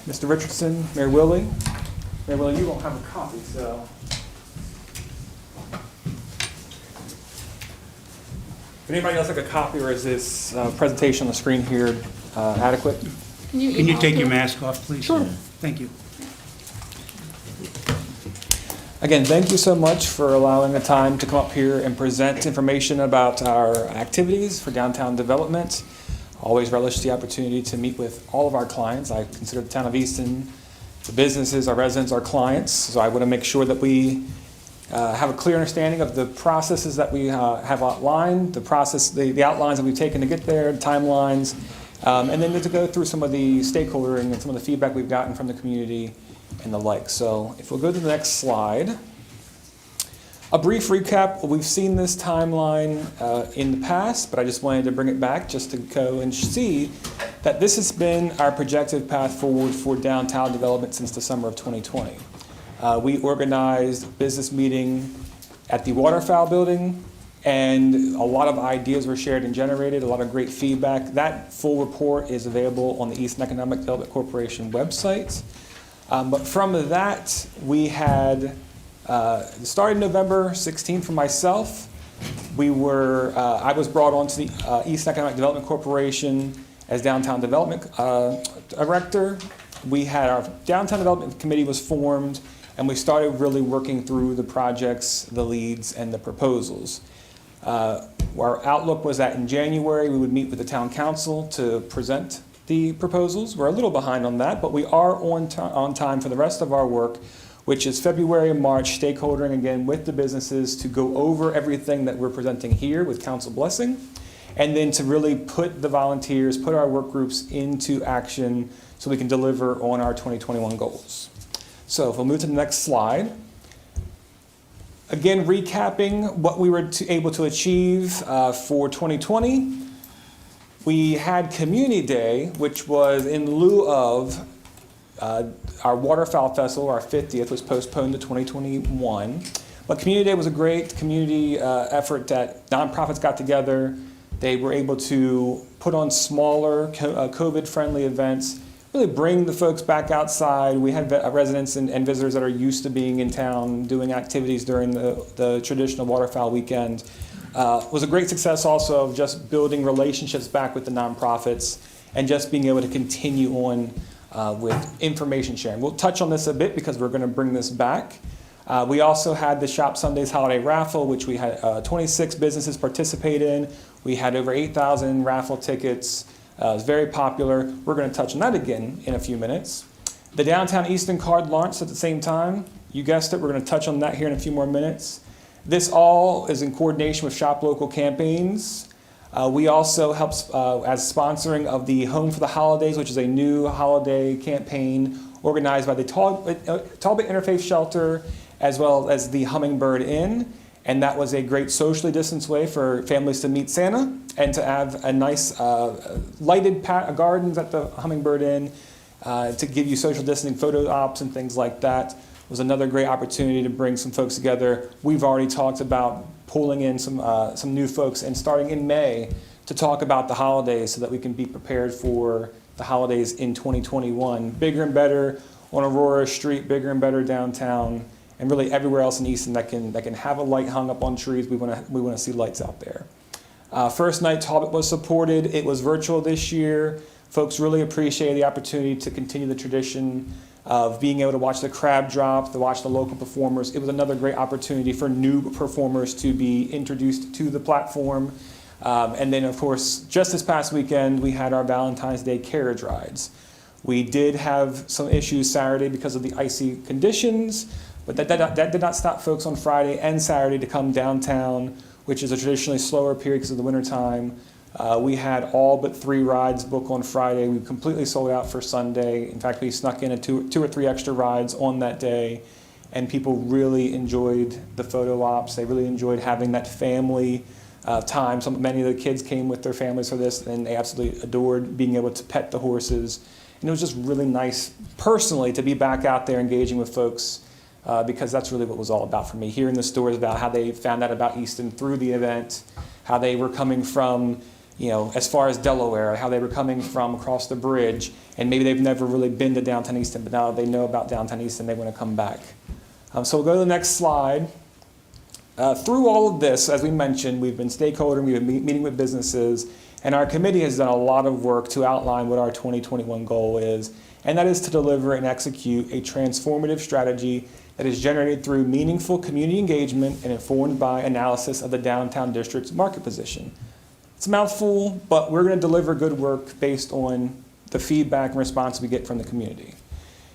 S15: Mr. Richardson, Mayor Willie. Mayor Willie, you won't have a copy, so. If anybody else like a copy, or is this presentation on the screen here adequate?
S3: Can you take your mask off, please?
S15: Sure.
S3: Thank you.
S15: Again, thank you so much for allowing the time to come up here and present information about our activities for downtown development. Always relish the opportunity to meet with all of our clients. I consider the town of Easton, the businesses, our residents, our clients. So I want to make sure that we have a clear understanding of the processes that we have outlined, the outlines that we've taken to get there, timelines, and then to go through some of the stakeholdering and some of the feedback we've gotten from the community and the like. So if we'll go to the next slide. A brief recap. We've seen this timeline in the past, but I just wanted to bring it back just to go and see that this has been our projected path forward for downtown development since the summer of 2020. We organized a business meeting at the Waterfowl Building, and a lot of ideas were shared and generated, a lot of great feedback. That full report is available on the Easton Economic Development Corporation website. But from that, we had, started November 16th for myself. I was brought on to the Easton Economic Development Corporation as Downtown Development Director. We had our Downtown Development Committee was formed, and we started really working through the projects, the leads, and the proposals. Our outlook was that in January, we would meet with the town council to present the proposals. We're a little behind on that, but we are on time for the rest of our work. which is February and March stakeholdering again with the businesses to go over everything that we're presenting here with council blessing, and then to really put the volunteers, put our work groups into action so we can deliver on our 2021 goals. So if we'll move to the next slide. Again, recapping what we were able to achieve for 2020. We had Community Day, which was in lieu of our Waterfowl Festival, our 50th, was postponed to 2021. But Community Day was a great community effort that nonprofits got together. They were able to put on smaller COVID-friendly events, really bring the folks back outside. We had residents and visitors that are used to being in town, doing activities during the traditional waterfowl weekend. Was a great success also of just building relationships back with the nonprofits and just being able to continue on with information sharing. We'll touch on this a bit because we're going to bring this back. We also had the Shop Sundays Holiday Raffle, which we had 26 businesses participate in. We had over 8,000 raffle tickets. It was very popular. We're going to touch on that again in a few minutes. The Downtown Easton card launched at the same time. You guessed it, we're going to touch on that here in a few more minutes. This all is in coordination with Shop Local campaigns. We also help as sponsoring of the Home for the Holidays, which is a new holiday campaign organized by the Talbot Interfaith Shelter as well as the Hummingbird Inn. And that was a great socially distanced way for families to meet Santa and to have a nice lighted gardens at the Hummingbird Inn to give you social distancing photo ops and things like that. It was another great opportunity to bring some folks together. We've already talked about pulling in some new folks and starting in May to talk about the holidays so that we can be prepared for the holidays in 2021. Bigger and better on Aurora Street, bigger and better downtown, and really everywhere else in Easton that can have a light hung up on trees. We want to see lights out there. First night Talbot was supported. It was virtual this year. Folks really appreciated the opportunity to continue the tradition of being able to watch the crab drop, to watch the local performers. It was another great opportunity for new performers to be introduced to the platform. And then, of course, just this past weekend, we had our Valentine's Day carriage rides. We did have some issues Saturday because of the icy conditions, but that did not stop folks on Friday and Saturday to come downtown, which is a traditionally slower period because of the wintertime. We had all but 3 rides booked on Friday. We completely sold out for Sunday. In fact, we snuck in two or three extra rides on that day, and people really enjoyed the photo ops. They really enjoyed having that family time. Many of the kids came with their families for this, and they absolutely adored being able to pet the horses. And it was just really nice, personally, to be back out there engaging with folks, because that's really what it was all about for me. Hearing the stories about how they found out about Easton through the event, how they were coming from, as far as Delaware, how they were coming from across the bridge, and maybe they've never really been to downtown Easton, but now they know about downtown Easton, they want to come back. So we'll go to the next slide. Through all of this, as we mentioned, we've been stakeholdering, we've been meeting with businesses, and our committee has done a lot of work to outline what our 2021 goal is, and that is to deliver and execute a transformative strategy that is generated through meaningful community engagement and informed by analysis of the downtown district's market position. It's a mouthful, but we're going to deliver good work based on the feedback and response we get from the community.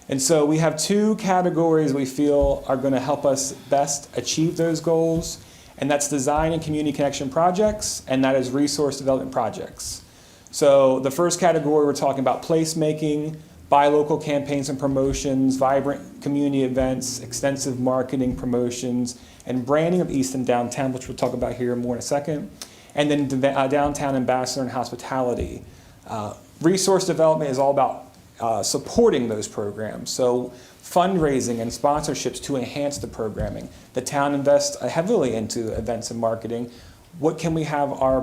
S15: And so we have 2 categories we feel are going to help us best achieve those goals, and that's design and community connection projects, and that is resource development projects. So the first category, we're talking about placemaking, buy local campaigns and promotions, vibrant community events, extensive marketing promotions, and branding of Easton downtown, which we'll talk about here more in a second. And then downtown ambassador and hospitality. Resource development is all about supporting those programs. So fundraising and sponsorships to enhance the programming. The town invests heavily into events and marketing. What can we have our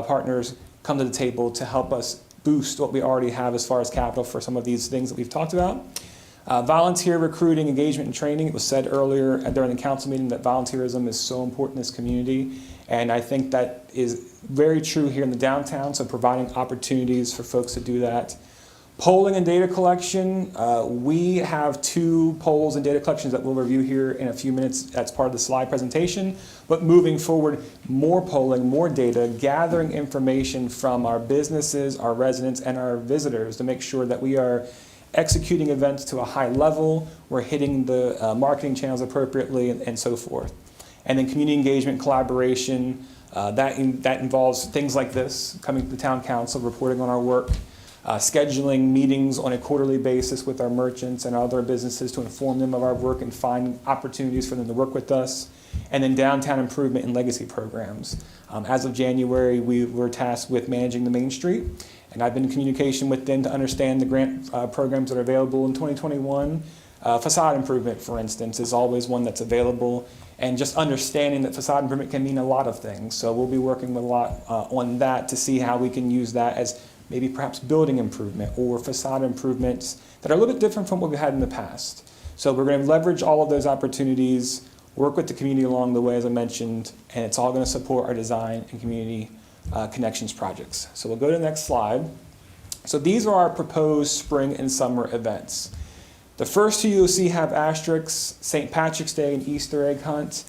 S15: partners come to the table to help us boost what we already have as far as capital for some of these things that we've talked about? Volunteer recruiting, engagement, and training. It was said earlier during the council meeting that volunteerism is so important in this community. And I think that is very true here in the downtown, so providing opportunities for folks to do that. Polling and data collection. We have 2 polls and data collections that we'll review here in a few minutes. That's part of the slide presentation. But moving forward, more polling, more data, gathering information from our businesses, our residents, and our visitors to make sure that we are executing events to a high level, we're hitting the marketing channels appropriately, and so forth. And then community engagement, collaboration, that involves things like this, coming to the town council, reporting on our work, scheduling meetings on a quarterly basis with our merchants and other businesses to inform them of our work and find opportunities for them to work with us. And then downtown improvement and legacy programs. As of January, we were tasked with managing the Main Street, and I've been in communication with them to understand the grant programs that are available in 2021. Facade improvement, for instance, is always one that's available, and just understanding that facade improvement can mean a lot of things. So we'll be working with a lot on that to see how we can use that as maybe perhaps building improvement or facade improvements that are a little bit different from what we had in the past. So we're going to leverage all of those opportunities, work with the community along the way, as I mentioned, and it's all going to support our design and community connections projects. So we'll go to the next slide. So these are our proposed spring and summer events. The first two you'll see have asterisks, St. Patrick's Day and Easter egg hunt.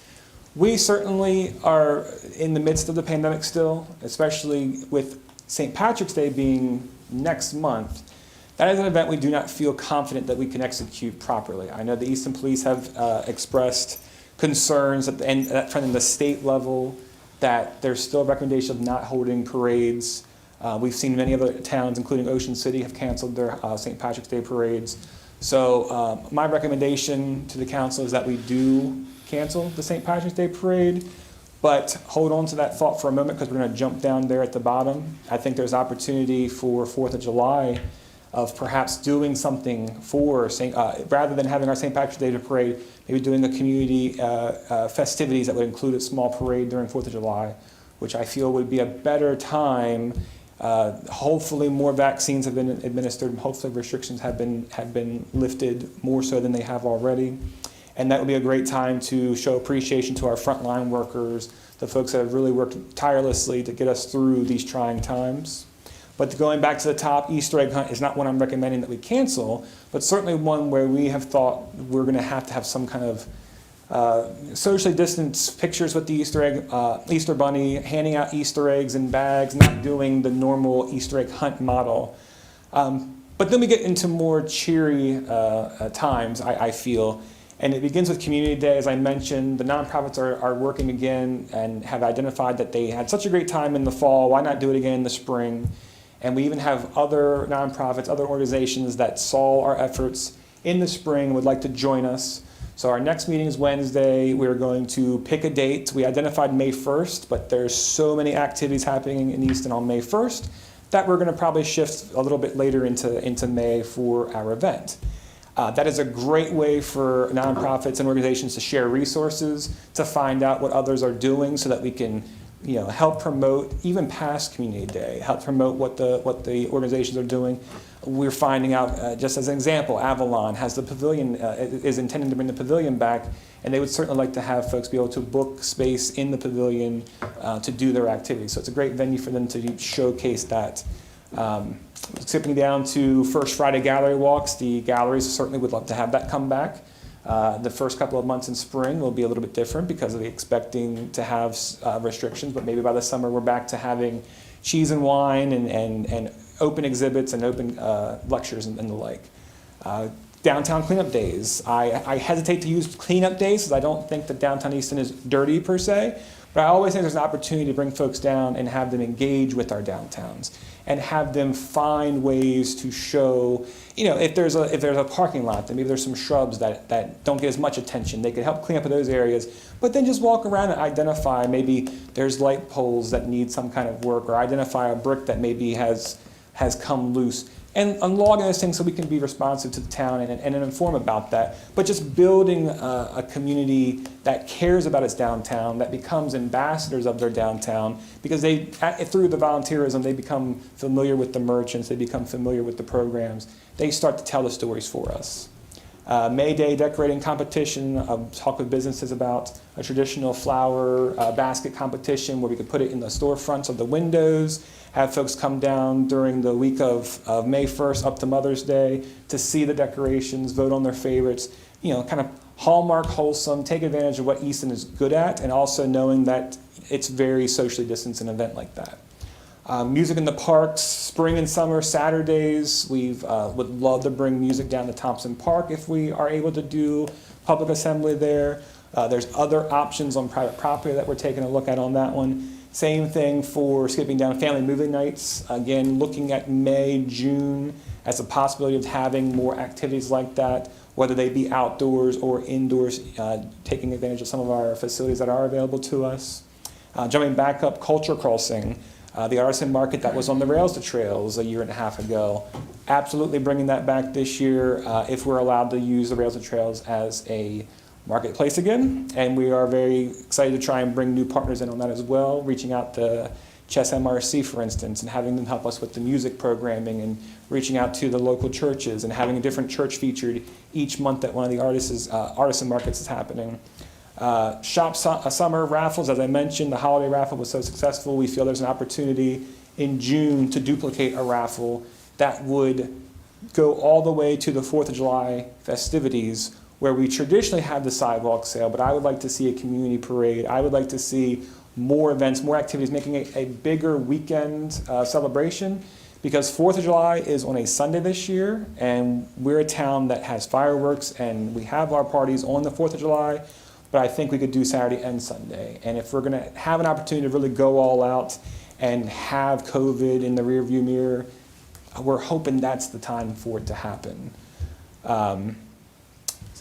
S15: We certainly are in the midst of the pandemic still, especially with St. Patrick's Day being next month. That is an event we do not feel confident that we can execute properly. I know the Easton Police have expressed concerns at the state level that there's still a recommendation of not holding parades. We've seen many other towns, including Ocean City, have canceled their St. Patrick's Day parades. So my recommendation to the council is that we do cancel the St. Patrick's Day parade, but hold on to that thought for a moment because we're going to jump down there at the bottom. I think there's opportunity for 4th of July of perhaps doing something for rather than having our St. Patrick's Day parade, maybe doing a community festivities that would include a small parade during 4th of July, which I feel would be a better time. Hopefully more vaccines have been administered, and hopefully restrictions have been lifted more so than they have already. And that would be a great time to show appreciation to our frontline workers, the folks that have really worked tirelessly to get us through these trying times. But going back to the top, Easter egg hunt is not one I'm recommending that we cancel, but certainly one where we have thought we're going to have some kind of socially distanced pictures with the Easter bunny, handing out Easter eggs in bags, not doing the normal Easter egg hunt model. But then we get into more cheery times, I feel. And it begins with Community Day. As I mentioned, the nonprofits are working again and have identified that they had such a great time in the fall. Why not do it again in the spring? And we even have other nonprofits, other organizations that saw our efforts in the spring and would like to join us. So our next meeting is Wednesday. We're going to pick a date. We identified May 1st, but there's so many activities happening in Easton on May 1st that we're going to probably shift a little bit later into May for our event. That is a great way for nonprofits and organizations to share resources, to find out what others are doing so that we can help promote, even past Community Day, help promote what the organizations are doing. We're finding out, just as an example, Avalon has the pavilion, is intending to bring the pavilion back, and they would certainly like to have folks be able to book space in the pavilion to do their activities. So it's a great venue for them to showcase that. Skipping down to First Friday Gallery Walks, the galleries certainly would love to have that come back. The first couple of months in spring will be a little bit different because we're expecting to have restrictions, but maybe by the summer we're back to having cheese and wine and open exhibits and open lectures and the like. Downtown cleanup days. I hesitate to use cleanup days because I don't think that downtown Easton is dirty per se, but I always think there's an opportunity to bring folks down and have them engage with our downtowns and have them find ways to show, if there's a parking lot, then maybe there's some shrubs that don't get as much attention. They could help clean up those areas, but then just walk around and identify maybe there's light poles that need some kind of work, or identify a brick that maybe has come loose. And log those things so we can be responsive to the town and inform about that. But just building a community that cares about its downtown, that becomes ambassadors of their downtown, because through the volunteerism, they become familiar with the merchants, they become familiar with the programs. They start to tell the stories for us. May Day decorating competition, talk with businesses about a traditional flower basket competition where we could put it in the storefronts of the windows, have folks come down during the week of May 1st up to Mother's Day to see the decorations, vote on their favorites, kind of hallmark wholesome, take advantage of what Easton is good at, and also knowing that it's very socially distanced an event like that. Music in the parks, spring and summer Saturdays. We've would love to bring music down to Thompson Park if we are able to do public assembly there. There's other options on private property that we're taking a look at on that one. Same thing for skipping down family movie nights. Again, looking at May, June as a possibility of having more activities like that, whether they be outdoors or indoors, taking advantage of some of our facilities that are available to us. Jumping back up, Culture Crossing, the artisan market that was on the Rails to Trails a year and a half ago. Absolutely bringing that back this year if we're allowed to use the Rails to Trails as a marketplace again. And we are very excited to try and bring new partners in on that as well, reaching out to Chess MRC, for instance, and having them help us with the music programming and reaching out to the local churches and having a different church featured each month that one of the artisan markets is happening. Summer raffles, as I mentioned, the holiday raffle was so successful. We feel there's an opportunity in June to duplicate a raffle that would go all the way to the 4th of July festivities, where we traditionally have the sidewalk sale, but I would like to see a community parade. I would like to see more events, more activities, making it a bigger weekend celebration, because 4th of July is on a Sunday this year, and we're a town that has fireworks, and we have our parties on the 4th of July, but I think we could do Saturday and Sunday. And if we're gonna have an opportunity to really go all out and have COVID in the rearview mirror, we're hoping that's the time for it to happen.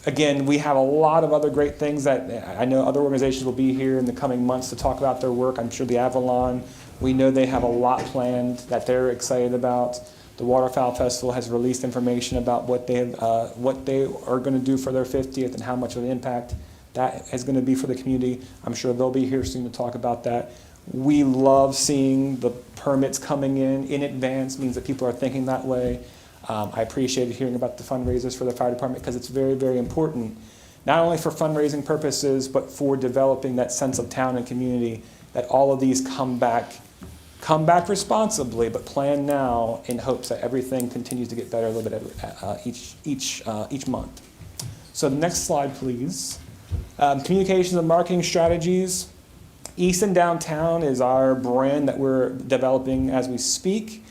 S15: Again, we have a lot of other great things that I know other organizations will be here in the coming months to talk about their work. I'm sure the Avalon, we know they have a lot planned that they're excited about. The Waterfowl Festival has released information about what they are going to do for their 50th and how much of an impact that is going to be for the community. I'm sure they'll be here soon to talk about that. We love seeing the permits coming in advance, means that people are thinking that way. I appreciated hearing about the fundraisers for the fire department because it's very, very important, not only for fundraising purposes, but for developing that sense of town and community, that all of these come back responsibly, but plan now in hopes that everything continues to get better a little bit each month. So the next slide, please. Communications and marketing strategies. Easton Downtown is our brand that we're developing as we speak.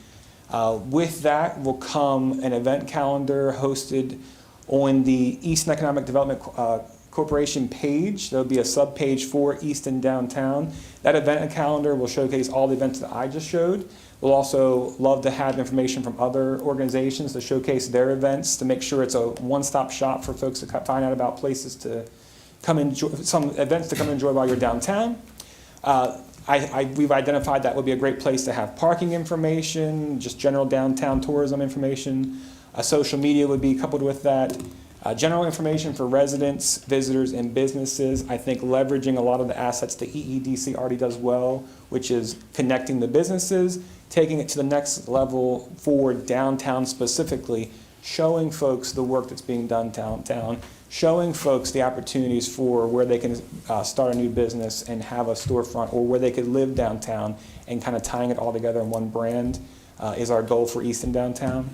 S15: With that will come an event calendar hosted on the Easton Economic Development Corporation page. There'll be a sub-page for Easton Downtown. That event calendar will showcase all the events that I just showed. We'll also love to have information from other organizations to showcase their events, to make sure it's a one-stop shop for folks to find out about places to come enjoy, some events to come enjoy while you're downtown. We've identified that would be a great place to have parking information, just general downtown tourism information. Social media would be coupled with that. General information for residents, visitors, and businesses. I think leveraging a lot of the assets that EEDC already does well, which is connecting the businesses, taking it to the next level for downtown specifically, showing folks the work that's being done downtown, showing folks the opportunities for where they can start a new business and have a storefront, or where they could live downtown, and kind of tying it all together in one brand is our goal for Easton Downtown.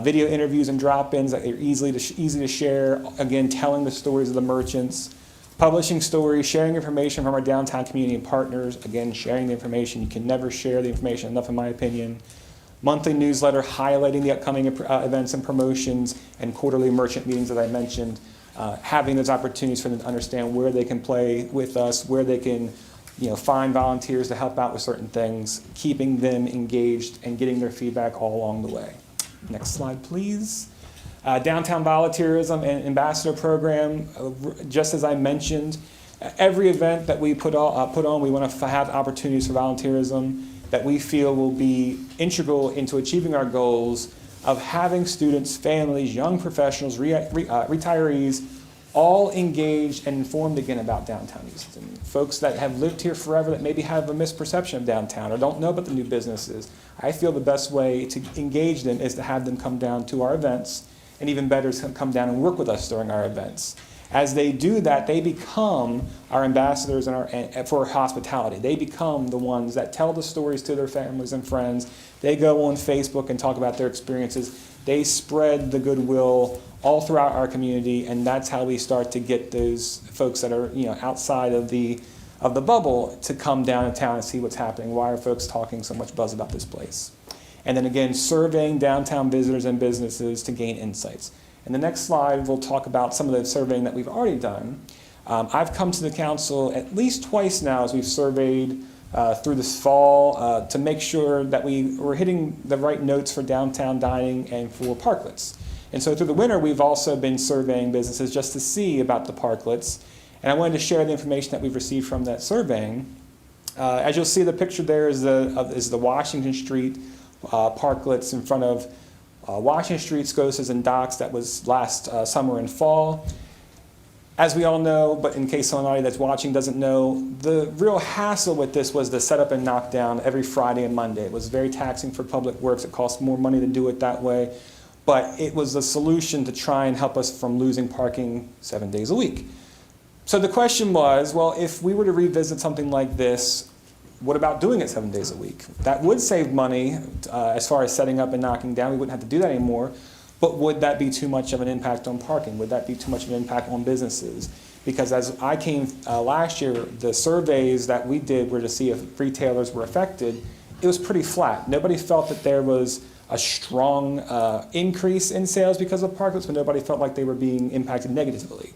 S15: Video interviews and drop-ins that are easy to share, again, telling the stories of the merchants, publishing stories, sharing information from our downtown community and partners, again, sharing the information. You can never share the information enough, in my opinion. Monthly newsletter highlighting the upcoming events and promotions, and quarterly merchant meetings that I mentioned. Having those opportunities for them to understand where they can play with us, where they can find volunteers to help out with certain things, keeping them engaged and getting their feedback all along the way. Next slide, please. Downtown volunteerism and ambassador program, just as I mentioned, every event that we put on, we want to have opportunities for volunteerism that we feel will be integral into achieving our goals of having students, families, young professionals, retirees, all engaged and informed again about downtown Easton. Folks that have lived here forever that maybe have a misperception of downtown or don't know about the new businesses. I feel the best way to engage them is to have them come down to our events, and even better is come down and work with us during our events. As they do that, they become our ambassadors for hospitality. They become the ones that tell the stories to their families and friends. They go on Facebook and talk about their experiences. They spread the goodwill all throughout our community, and that's how we start to get those folks that are outside of the of the bubble to come downtown and see what's happening. Why are folks talking so much buzz about this place? And then again, surveying downtown visitors and businesses to gain insights. In the next slide, we'll talk about some of the surveying that we've already done. I've come to the council at least twice now as we've surveyed through this fall to make sure that we were hitting the right notes for downtown dining and for parklets. And so through the winter, we've also been surveying businesses just to see about the parklets. And I wanted to share the information that we've received from that surveying. As you'll see, the picture there is the Washington Street parklets in front of Washington Street, Scosas, and Docks. That was last summer and fall. As we all know, but in case somebody that's watching doesn't know, the real hassle with this was the setup and knockdown every Friday and Monday. It was very taxing for public works. It cost more money to do it that way. But it was a solution to try and help us from losing parking 7 days a week. So the question was, well, if we were to revisit something like this, what about doing it 7 days a week? That would save money as far as setting up and knocking down. We wouldn't have to do that anymore. But would that be too much of an impact on parking? Would that be too much of an impact on businesses? Because as I came last year, the surveys that we did were to see if retailers were affected. It was pretty flat. Nobody felt that there was a strong increase in sales because of parklets, but nobody felt like they were being impacted negatively.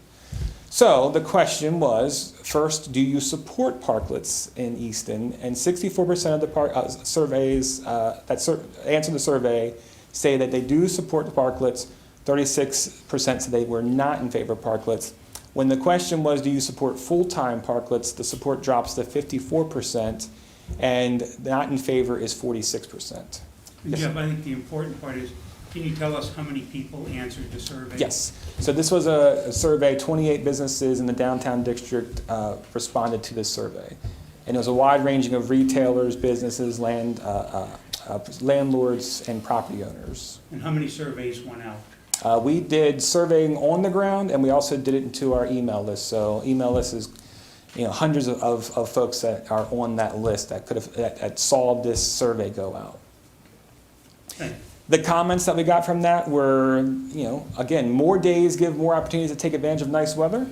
S15: So the question was, first, do you support parklets in Easton? And 64% of the surveys that answered the survey say that they do support the parklets. 36% said they were not in favor of parklets. When the question was, do you support full-time parklets, the support drops to 54%, and not in favor is 46%.
S16: And Jeff, I think the important part is, can you tell us how many people answered the survey?
S15: Yes. So this was a survey. 28 businesses in the downtown district responded to this survey. And it was a wide ranging of retailers, businesses, landlords, and property owners.
S16: And how many surveys went out?
S15: We did surveying on the ground, and we also did it into our email list. So email list is, hundreds of folks that are on that list that could have that saw this survey go out.
S16: Thank you.
S15: The comments that we got from that were, again, more days give more opportunities to take advantage of nice weather.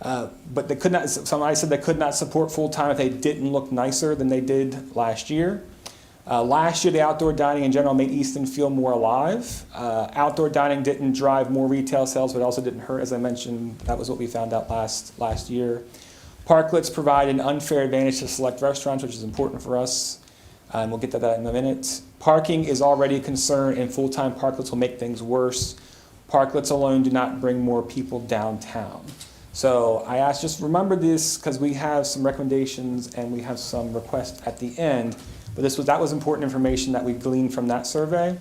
S15: But they could not. Somebody said they could not support full time if they didn't look nicer than they did last year. Last year, the outdoor dining in general made Easton feel more alive. Outdoor dining didn't drive more retail sales, but also didn't hurt. As I mentioned, that was what we found out last year. Parklets provide an unfair advantage to select restaurants, which is important for us. And we'll get to that in a minute. Parking is already a concern, and full-time parklets will make things worse. Parklets alone do not bring more people downtown. So I asked, just remember this, because we have some recommendations and we have some requests at the end. But that was important information that we gleaned from that survey.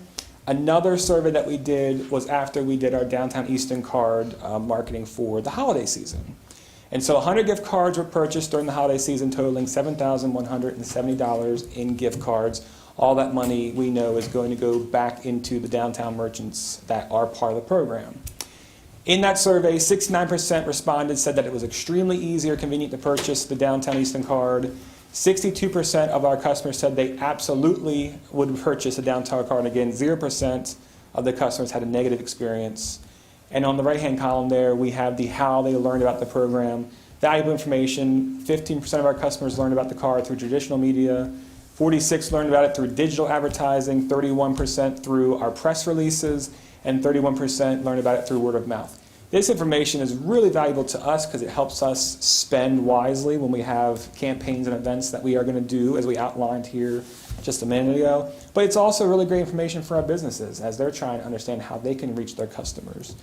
S15: Another survey that we did was after we did our Downtown Easton card marketing for the holiday season. And so 100 gift cards were purchased during the holiday season, totaling $7,170 in gift cards. All that money we know is going to go back into the downtown merchants that are part of the program. In that survey, 69% responded said that it was extremely easy or convenient to purchase the Downtown Easton card. 62% of our customers said they absolutely would purchase a downtown card. Again, 0% of the customers had a negative experience. And on the right-hand column there, we have how they learned about the program. Valuable information, 15% of our customers learned about the card through traditional media, 46% learned about it through digital advertising, 31% through our press releases, and 31% learned about it through word of mouth. This information is really valuable to us because it helps us spend wisely when we have campaigns and events that we are going to do, as we outlined here just a minute ago. But it's also really great information for our businesses as they're trying to understand how they can reach their customers.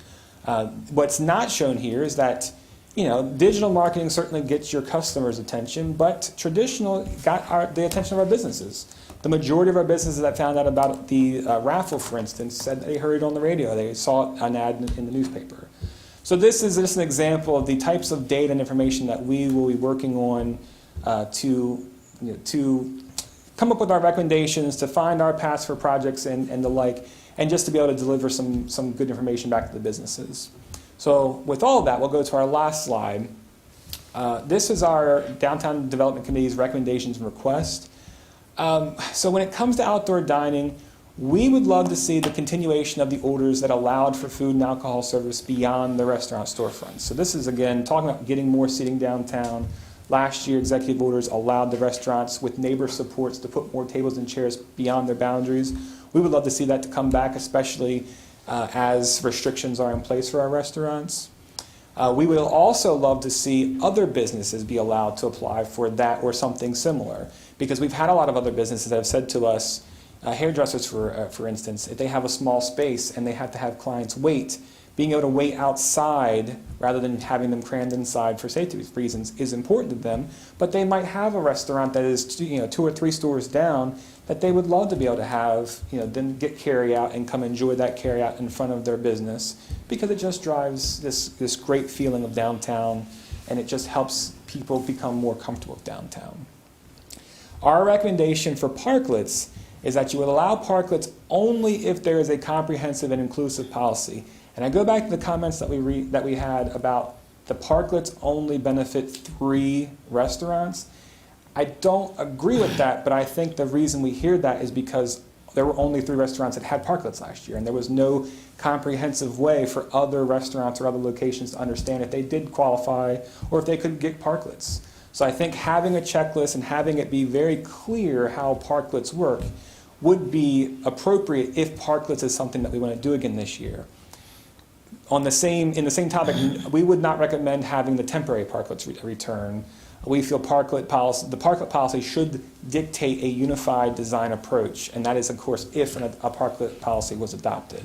S15: What's not shown here is that digital marketing certainly gets your customers' attention, but traditional got the attention of our businesses. The majority of our businesses that found out about the raffle, for instance, said they heard it on the radio. They saw an ad in the newspaper. So this is just an example of the types of data and information that we will be working on to come up with our recommendations, to find our paths for projects and the like, and just to be able to deliver some good information back to the businesses. So with all of that, we'll go to our last slide. This is our Downtown Development Committee's recommendations and requests. So when it comes to outdoor dining, we would love to see the continuation of the orders that allowed for food and alcohol service beyond the restaurant storefronts. So this is, again, talking about getting more seating downtown, Last year, executive orders allowed the restaurants with neighbor supports to put more tables and chairs beyond their boundaries. We would love to see that to come back, especially as restrictions are in place for our restaurants. We will also love to see other businesses be allowed to apply for that or something similar, because we've had a lot of other businesses that have said to us, hairdressers for instance, if they have a small space and they have to have clients wait, being able to wait outside rather than having them crammed inside for safety reasons is important to them, but they might have a restaurant that is 2 or 3 stores down that they would love to be able to have, them get carry out and come enjoy that carry out in front of their business, because it just drives this great feeling of downtown, and it just helps people become more comfortable with downtown. Our recommendation for parklets is that you would allow parklets only if there is a comprehensive and inclusive policy. And I go back to the comments that we had about the parklets only benefit 3 restaurants. I don't agree with that, but I think the reason we hear that is because there were only 3 restaurants that had parklets last year, and there was no comprehensive way for other restaurants or other locations to understand if they did qualify or if they could get parklets. So I think having a checklist and having it be very clear how parklets work would be appropriate if parklets is something that we want to do again this year. In the same topic, we would not recommend having the temporary parklets return. We feel the parklet policy should dictate a unified design approach, and that is, of course, if a parklet policy was adopted.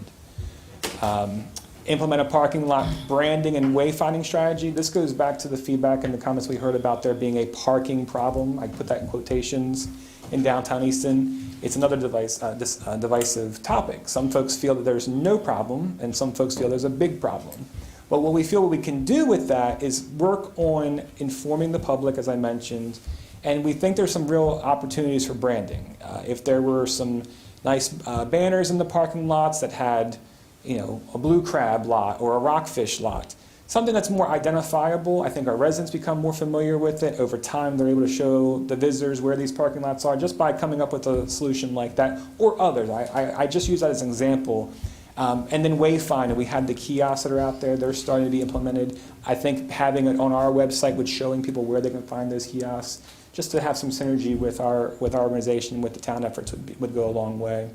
S15: Implement a parking lot branding and wayfinding strategy. This goes back to the feedback and the comments we heard about there being a parking problem. I put that in quotations in downtown Easton. It's another divisive topic. Some folks feel that there's no problem, and some folks feel there's a big problem. But what we can do with that is work on informing the public, as I mentioned, and we think there's some real opportunities for branding. If there were some nice banners in the parking lots that had, a blue crab lot or a rockfish lot, something that's more identifiable. I think our residents become more familiar with it. Over time, they're able to show the visitors where these parking lots are just by coming up with a solution like that, or others. I just use that as an example. And then wayfinding, we had the kiosks that are out there. They're starting to be implemented. I think having it on our website with showing people where they can find those kiosks, just to have some synergy with our organization, with the town efforts would go a long way.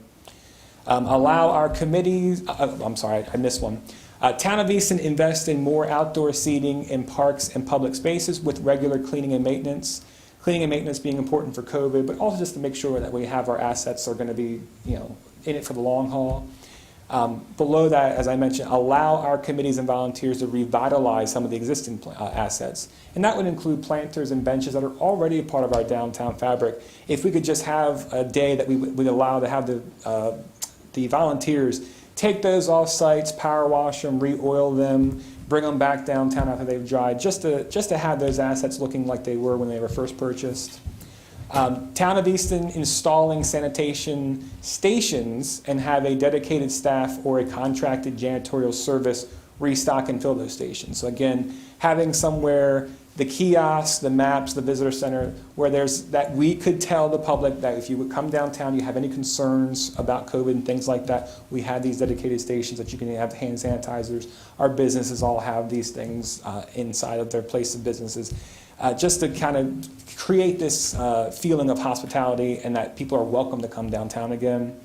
S15: Allow our committees, I'm sorry, I missed one. Town of Easton invest in more outdoor seating in parks and public spaces with regular cleaning and maintenance. Cleaning and maintenance being important for COVID, but also just to make sure that we have our assets are going to be, in it for the long haul. Below that, as I mentioned, allow our committees and volunteers to revitalize some of the existing assets. And that would include planters and benches that are already a part of our downtown fabric. If we could just have a day that we would allow to have the volunteers take those off sites, power wash them, re-oil them, bring them back downtown after they've dried, just to have those assets looking like they were when they were first purchased. Town of Easton installing sanitation stations and have a dedicated staff or a contracted janitorial service restock and fill those stations. So again, having somewhere the kiosks, the maps, the visitor center, where that we could tell the public that if you would come downtown, you have any concerns about COVID and things like that, we have these dedicated stations that you can have hand sanitizers. Our businesses all have these things inside of their place of businesses. Just to kind of create this feeling of hospitality and that people are welcome to come downtown again.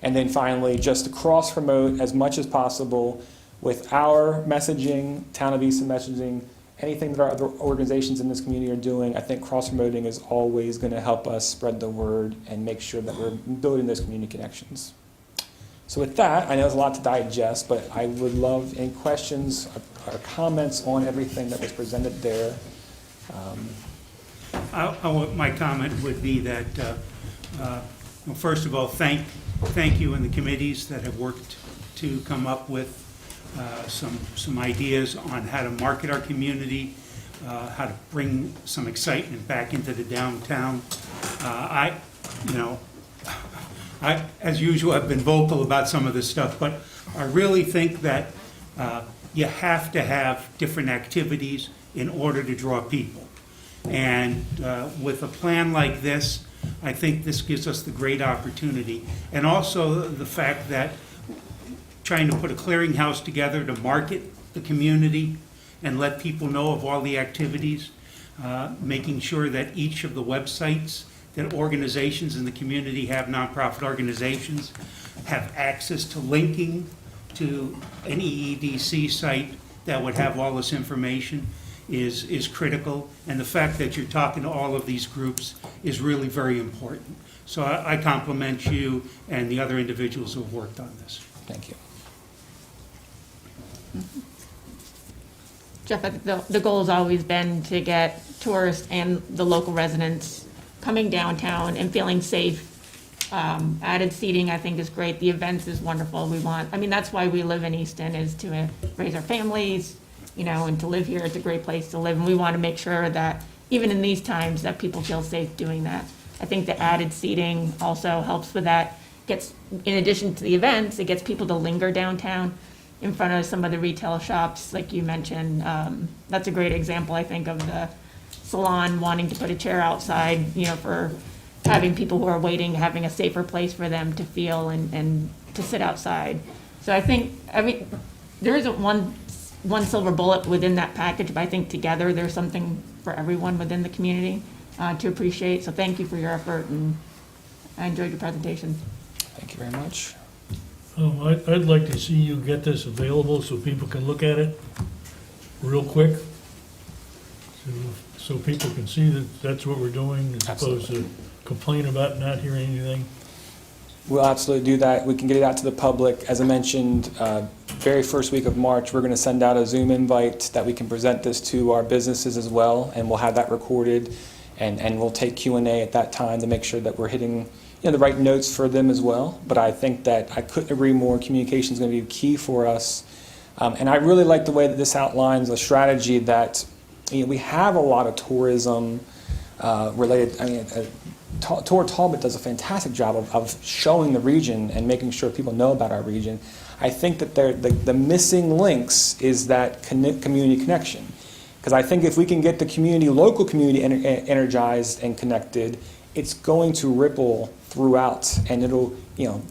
S15: And then finally, just to cross-promote as much as possible with our messaging, Town of Easton messaging, anything that our other organizations in this community are doing. I think cross-promoting is always going to help us spread the word and make sure that we're building those community connections. So with that, I know there's a lot to digest, but I would love any questions or comments on everything that was presented there.
S16: My comment would be that, well, first of all, thank you and the committees that have worked to come up with some ideas on how to market our community, how to bring some excitement back into the downtown. As usual, I've been vocal about some of this stuff, but I really think that you have to have different activities in order to draw people. And with a plan like this, I think this gives us the great opportunity. And also the fact that trying to put a clearinghouse together to market the community and let people know of all the activities. making sure that each of the websites that organizations in the community have, nonprofit organizations, have access to linking to an EEDC site that would have all this information is critical. And the fact that you're talking to all of these groups is really very important. So I compliment you and the other individuals who have worked on this.
S15: Thank you.
S1: Jeff, I think the goal has always been to get tourists and the local residents coming downtown and feeling safe. Added seating, I think, is great. The events is wonderful. That's why we live in Easton, is to raise our families, and to live here. It's a great place to live, and we want to make sure that even in these times that people feel safe doing that. I think the added seating also helps with that. In addition to the events, it gets people to linger downtown in front of some of the retail shops, like you mentioned. That's a great example, I think, of the salon wanting to put a chair outside, for having people who are waiting, having a safer place for them to feel and to sit outside. So I think there isn't one silver bullet within that package, but I think together there's something for everyone within the community to appreciate. So thank you for your effort, and I enjoyed your presentation.
S15: Thank you very much.
S2: I'd like to see you get this available so people can look at it real quick. So people can see that that's what we're doing, as opposed to complain about not hearing anything.
S15: We'll absolutely do that. We can get it out to the public. As I mentioned, very first week of March, we're going to send out a Zoom invite that we can present this to our businesses as well, and we'll have that recorded, and we'll take Q&A at that time to make sure that we're hitting the right notes for them as well. But I think that I couldn't agree more. Communication is going to be key for us, and I really like the way that this outlines a strategy that we have a lot of tourism related. Tour Talbot does a fantastic job of showing the region and making sure people know about our region. I think that the missing links is that community connection. Because I think if we can get the local community energized and connected, it's going to ripple throughout, and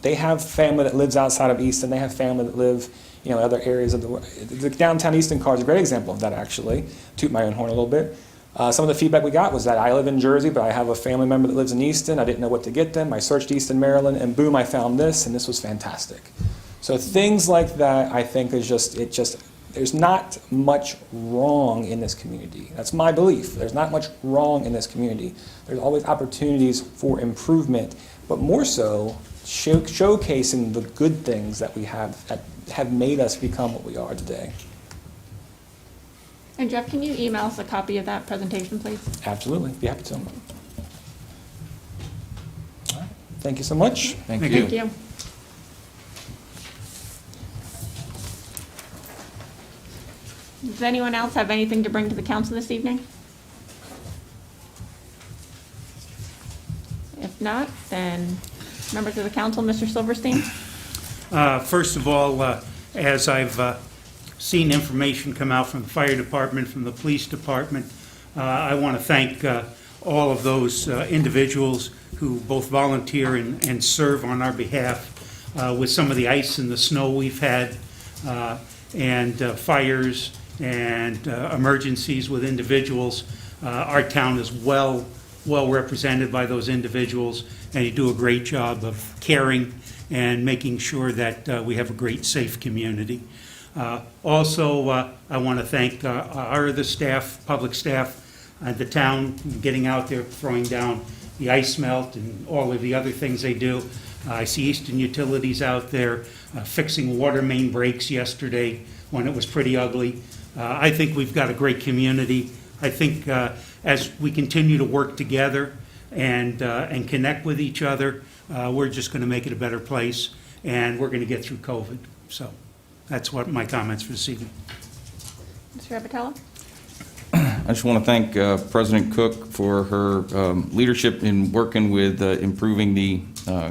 S15: they have family that lives outside of Easton, they have family that live in other areas of the world. The downtown Easton car is a great example of that, actually. Toot my own horn a little bit. Some of the feedback we got was that I live in Jersey, but I have a family member that lives in Easton. I didn't know what to get them. I searched Easton, Maryland, and boom, I found this, and this was fantastic. So things like that, I think, there's not much wrong in this community. That's my belief. There's not much wrong in this community. There's always opportunities for improvement, but more so showcasing the good things that we have that have made us become what we are today.
S1: And Jeff, can you email us a copy of that presentation, please?
S15: Absolutely, be happy to. All right. Thank you so much.
S10: Thank you.
S1: Thank you. Does anyone else have anything to bring to the council this evening? If not, then members of the council, Mr. Silverstein.
S16: First of all, as I've seen information come out from the fire department, from the police department, I want to thank all of those individuals who both volunteer and serve on our behalf with some of the ice and the snow we've had, and fires and emergencies with individuals. Our town is well represented by those individuals, and you do a great job of caring and making sure that we have a great, safe community. Also, I want to thank our other staff, public staff at the town, getting out there, throwing down the ice melt and all of the other things they do. I see Easton Utilities out there fixing water main breaks yesterday when it was pretty ugly. I think we've got a great community. I think as we continue to work together and connect with each other, we're just going to make it a better place, and we're going to get through COVID. So that's what my comments for this evening.
S1: Mr. Abbatiello?
S10: I just want to thank President Cook for her leadership in working with improving the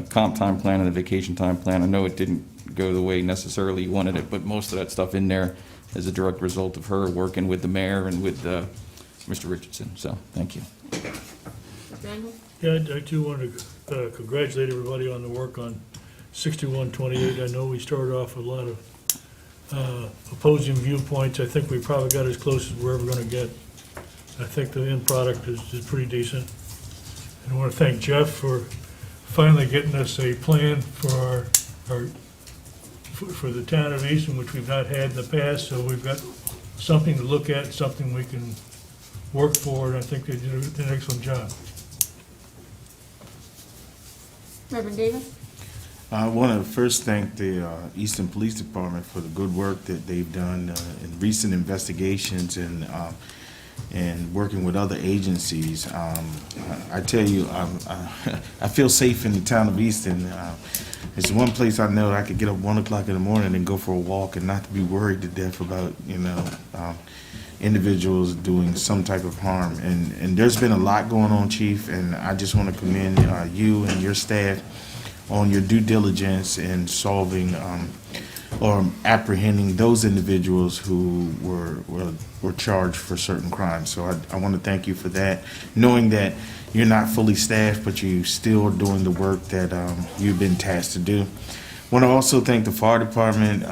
S10: comp time plan and the vacation time plan. I know it didn't go the way necessarily you wanted it, but most of that stuff in there is a direct result of her working with the mayor and with Mr. Richardson. So thank you.
S1: Mr. Engle?
S2: Yeah, I too want to congratulate everybody on the work on 6128. I know we started off with a lot of opposing viewpoints. I think we probably got as close as we're ever going to get. I think the end product is pretty decent. And I want to thank Jeff for finally getting us a plan for for the town of Easton, which we've not had in the past, so we've got something to look at, something we can work for, and I think they did an excellent job.
S1: Reverend Davis?
S12: I want to first thank the Easton Police Department for the good work that they've done in recent investigations and working with other agencies. I tell you, I feel safe in the town of Easton. It's one place I know I could get up 1 o'clock in the morning and go for a walk and not to be worried to death about, individuals doing some type of harm. And there's been a lot going on, Chief, and I just want to commend you and your staff on your due diligence in solving or apprehending those individuals who were charged for certain crimes. So I want to thank you for that, knowing that you're not fully staffed, but you still doing the work that you've been tasked to do. I want to also thank the fire department.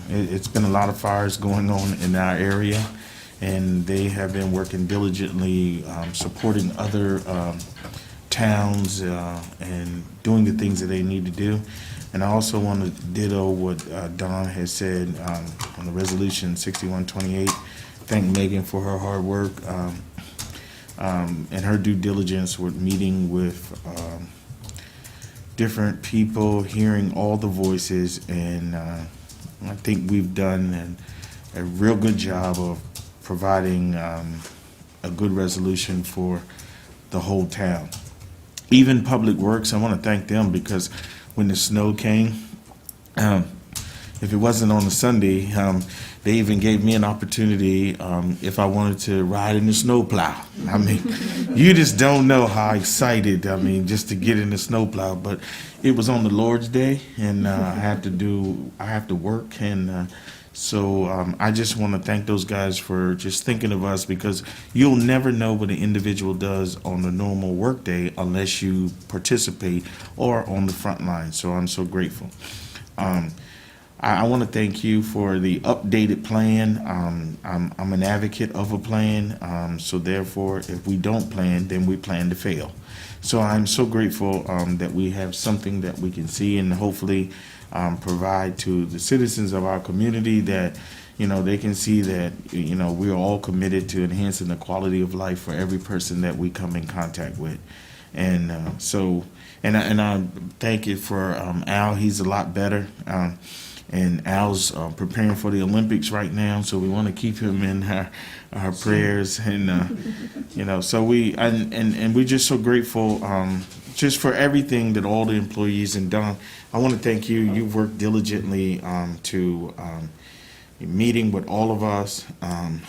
S12: It's been a lot of fires going on in our area, and they have been working diligently supporting other towns and doing the things that they need to do. And I also want to ditto what Don has said on the resolution 6128. Thank Megan for her hard work and her due diligence with meeting with different people, hearing all the voices, and I think we've done a real good job of providing a good resolution for the whole town. Even Public Works, I want to thank them, because when the snow came, if it wasn't on a Sunday, they even gave me an opportunity if I wanted to ride in the snowplow. I mean, you just don't know how excited, just to get in the snowplow. But it was on the Lord's Day, and I have to work, and so I just want to thank those guys for just thinking of us, because you'll never know what an individual does on a normal work day unless you participate or on the front line. So I'm so grateful. I want to thank you for the updated plan. I'm an advocate of a plan, so therefore, if we don't plan, then we plan to fail. So I'm so grateful that we have something that we can see and hopefully provide to the citizens of our community, that they can see that we're all committed to enhancing the quality of life for every person that we come in contact with. And and I thank you for Al. He's a lot better. And Al's preparing for the Olympics right now, so we want to keep him in our prayers, and so we're just so grateful just for everything that all the employees and Don. I want to thank you. You've worked diligently to meeting with all of us, and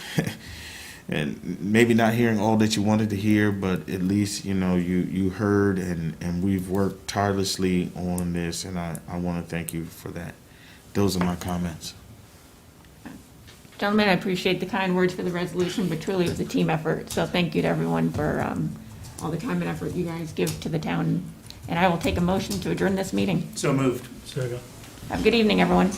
S12: maybe not hearing all that you wanted to hear, but at least you heard, and we've worked tirelessly on this, and I want to thank you for that. Those are my comments.
S1: Gentlemen, I appreciate the kind words for the resolution, but truly it was a team effort. So thank you to everyone for all the time and effort you guys give to the town. And I will take a motion to adjourn this meeting.
S16: So moved.
S2: Second.
S1: Have a good evening, everyone.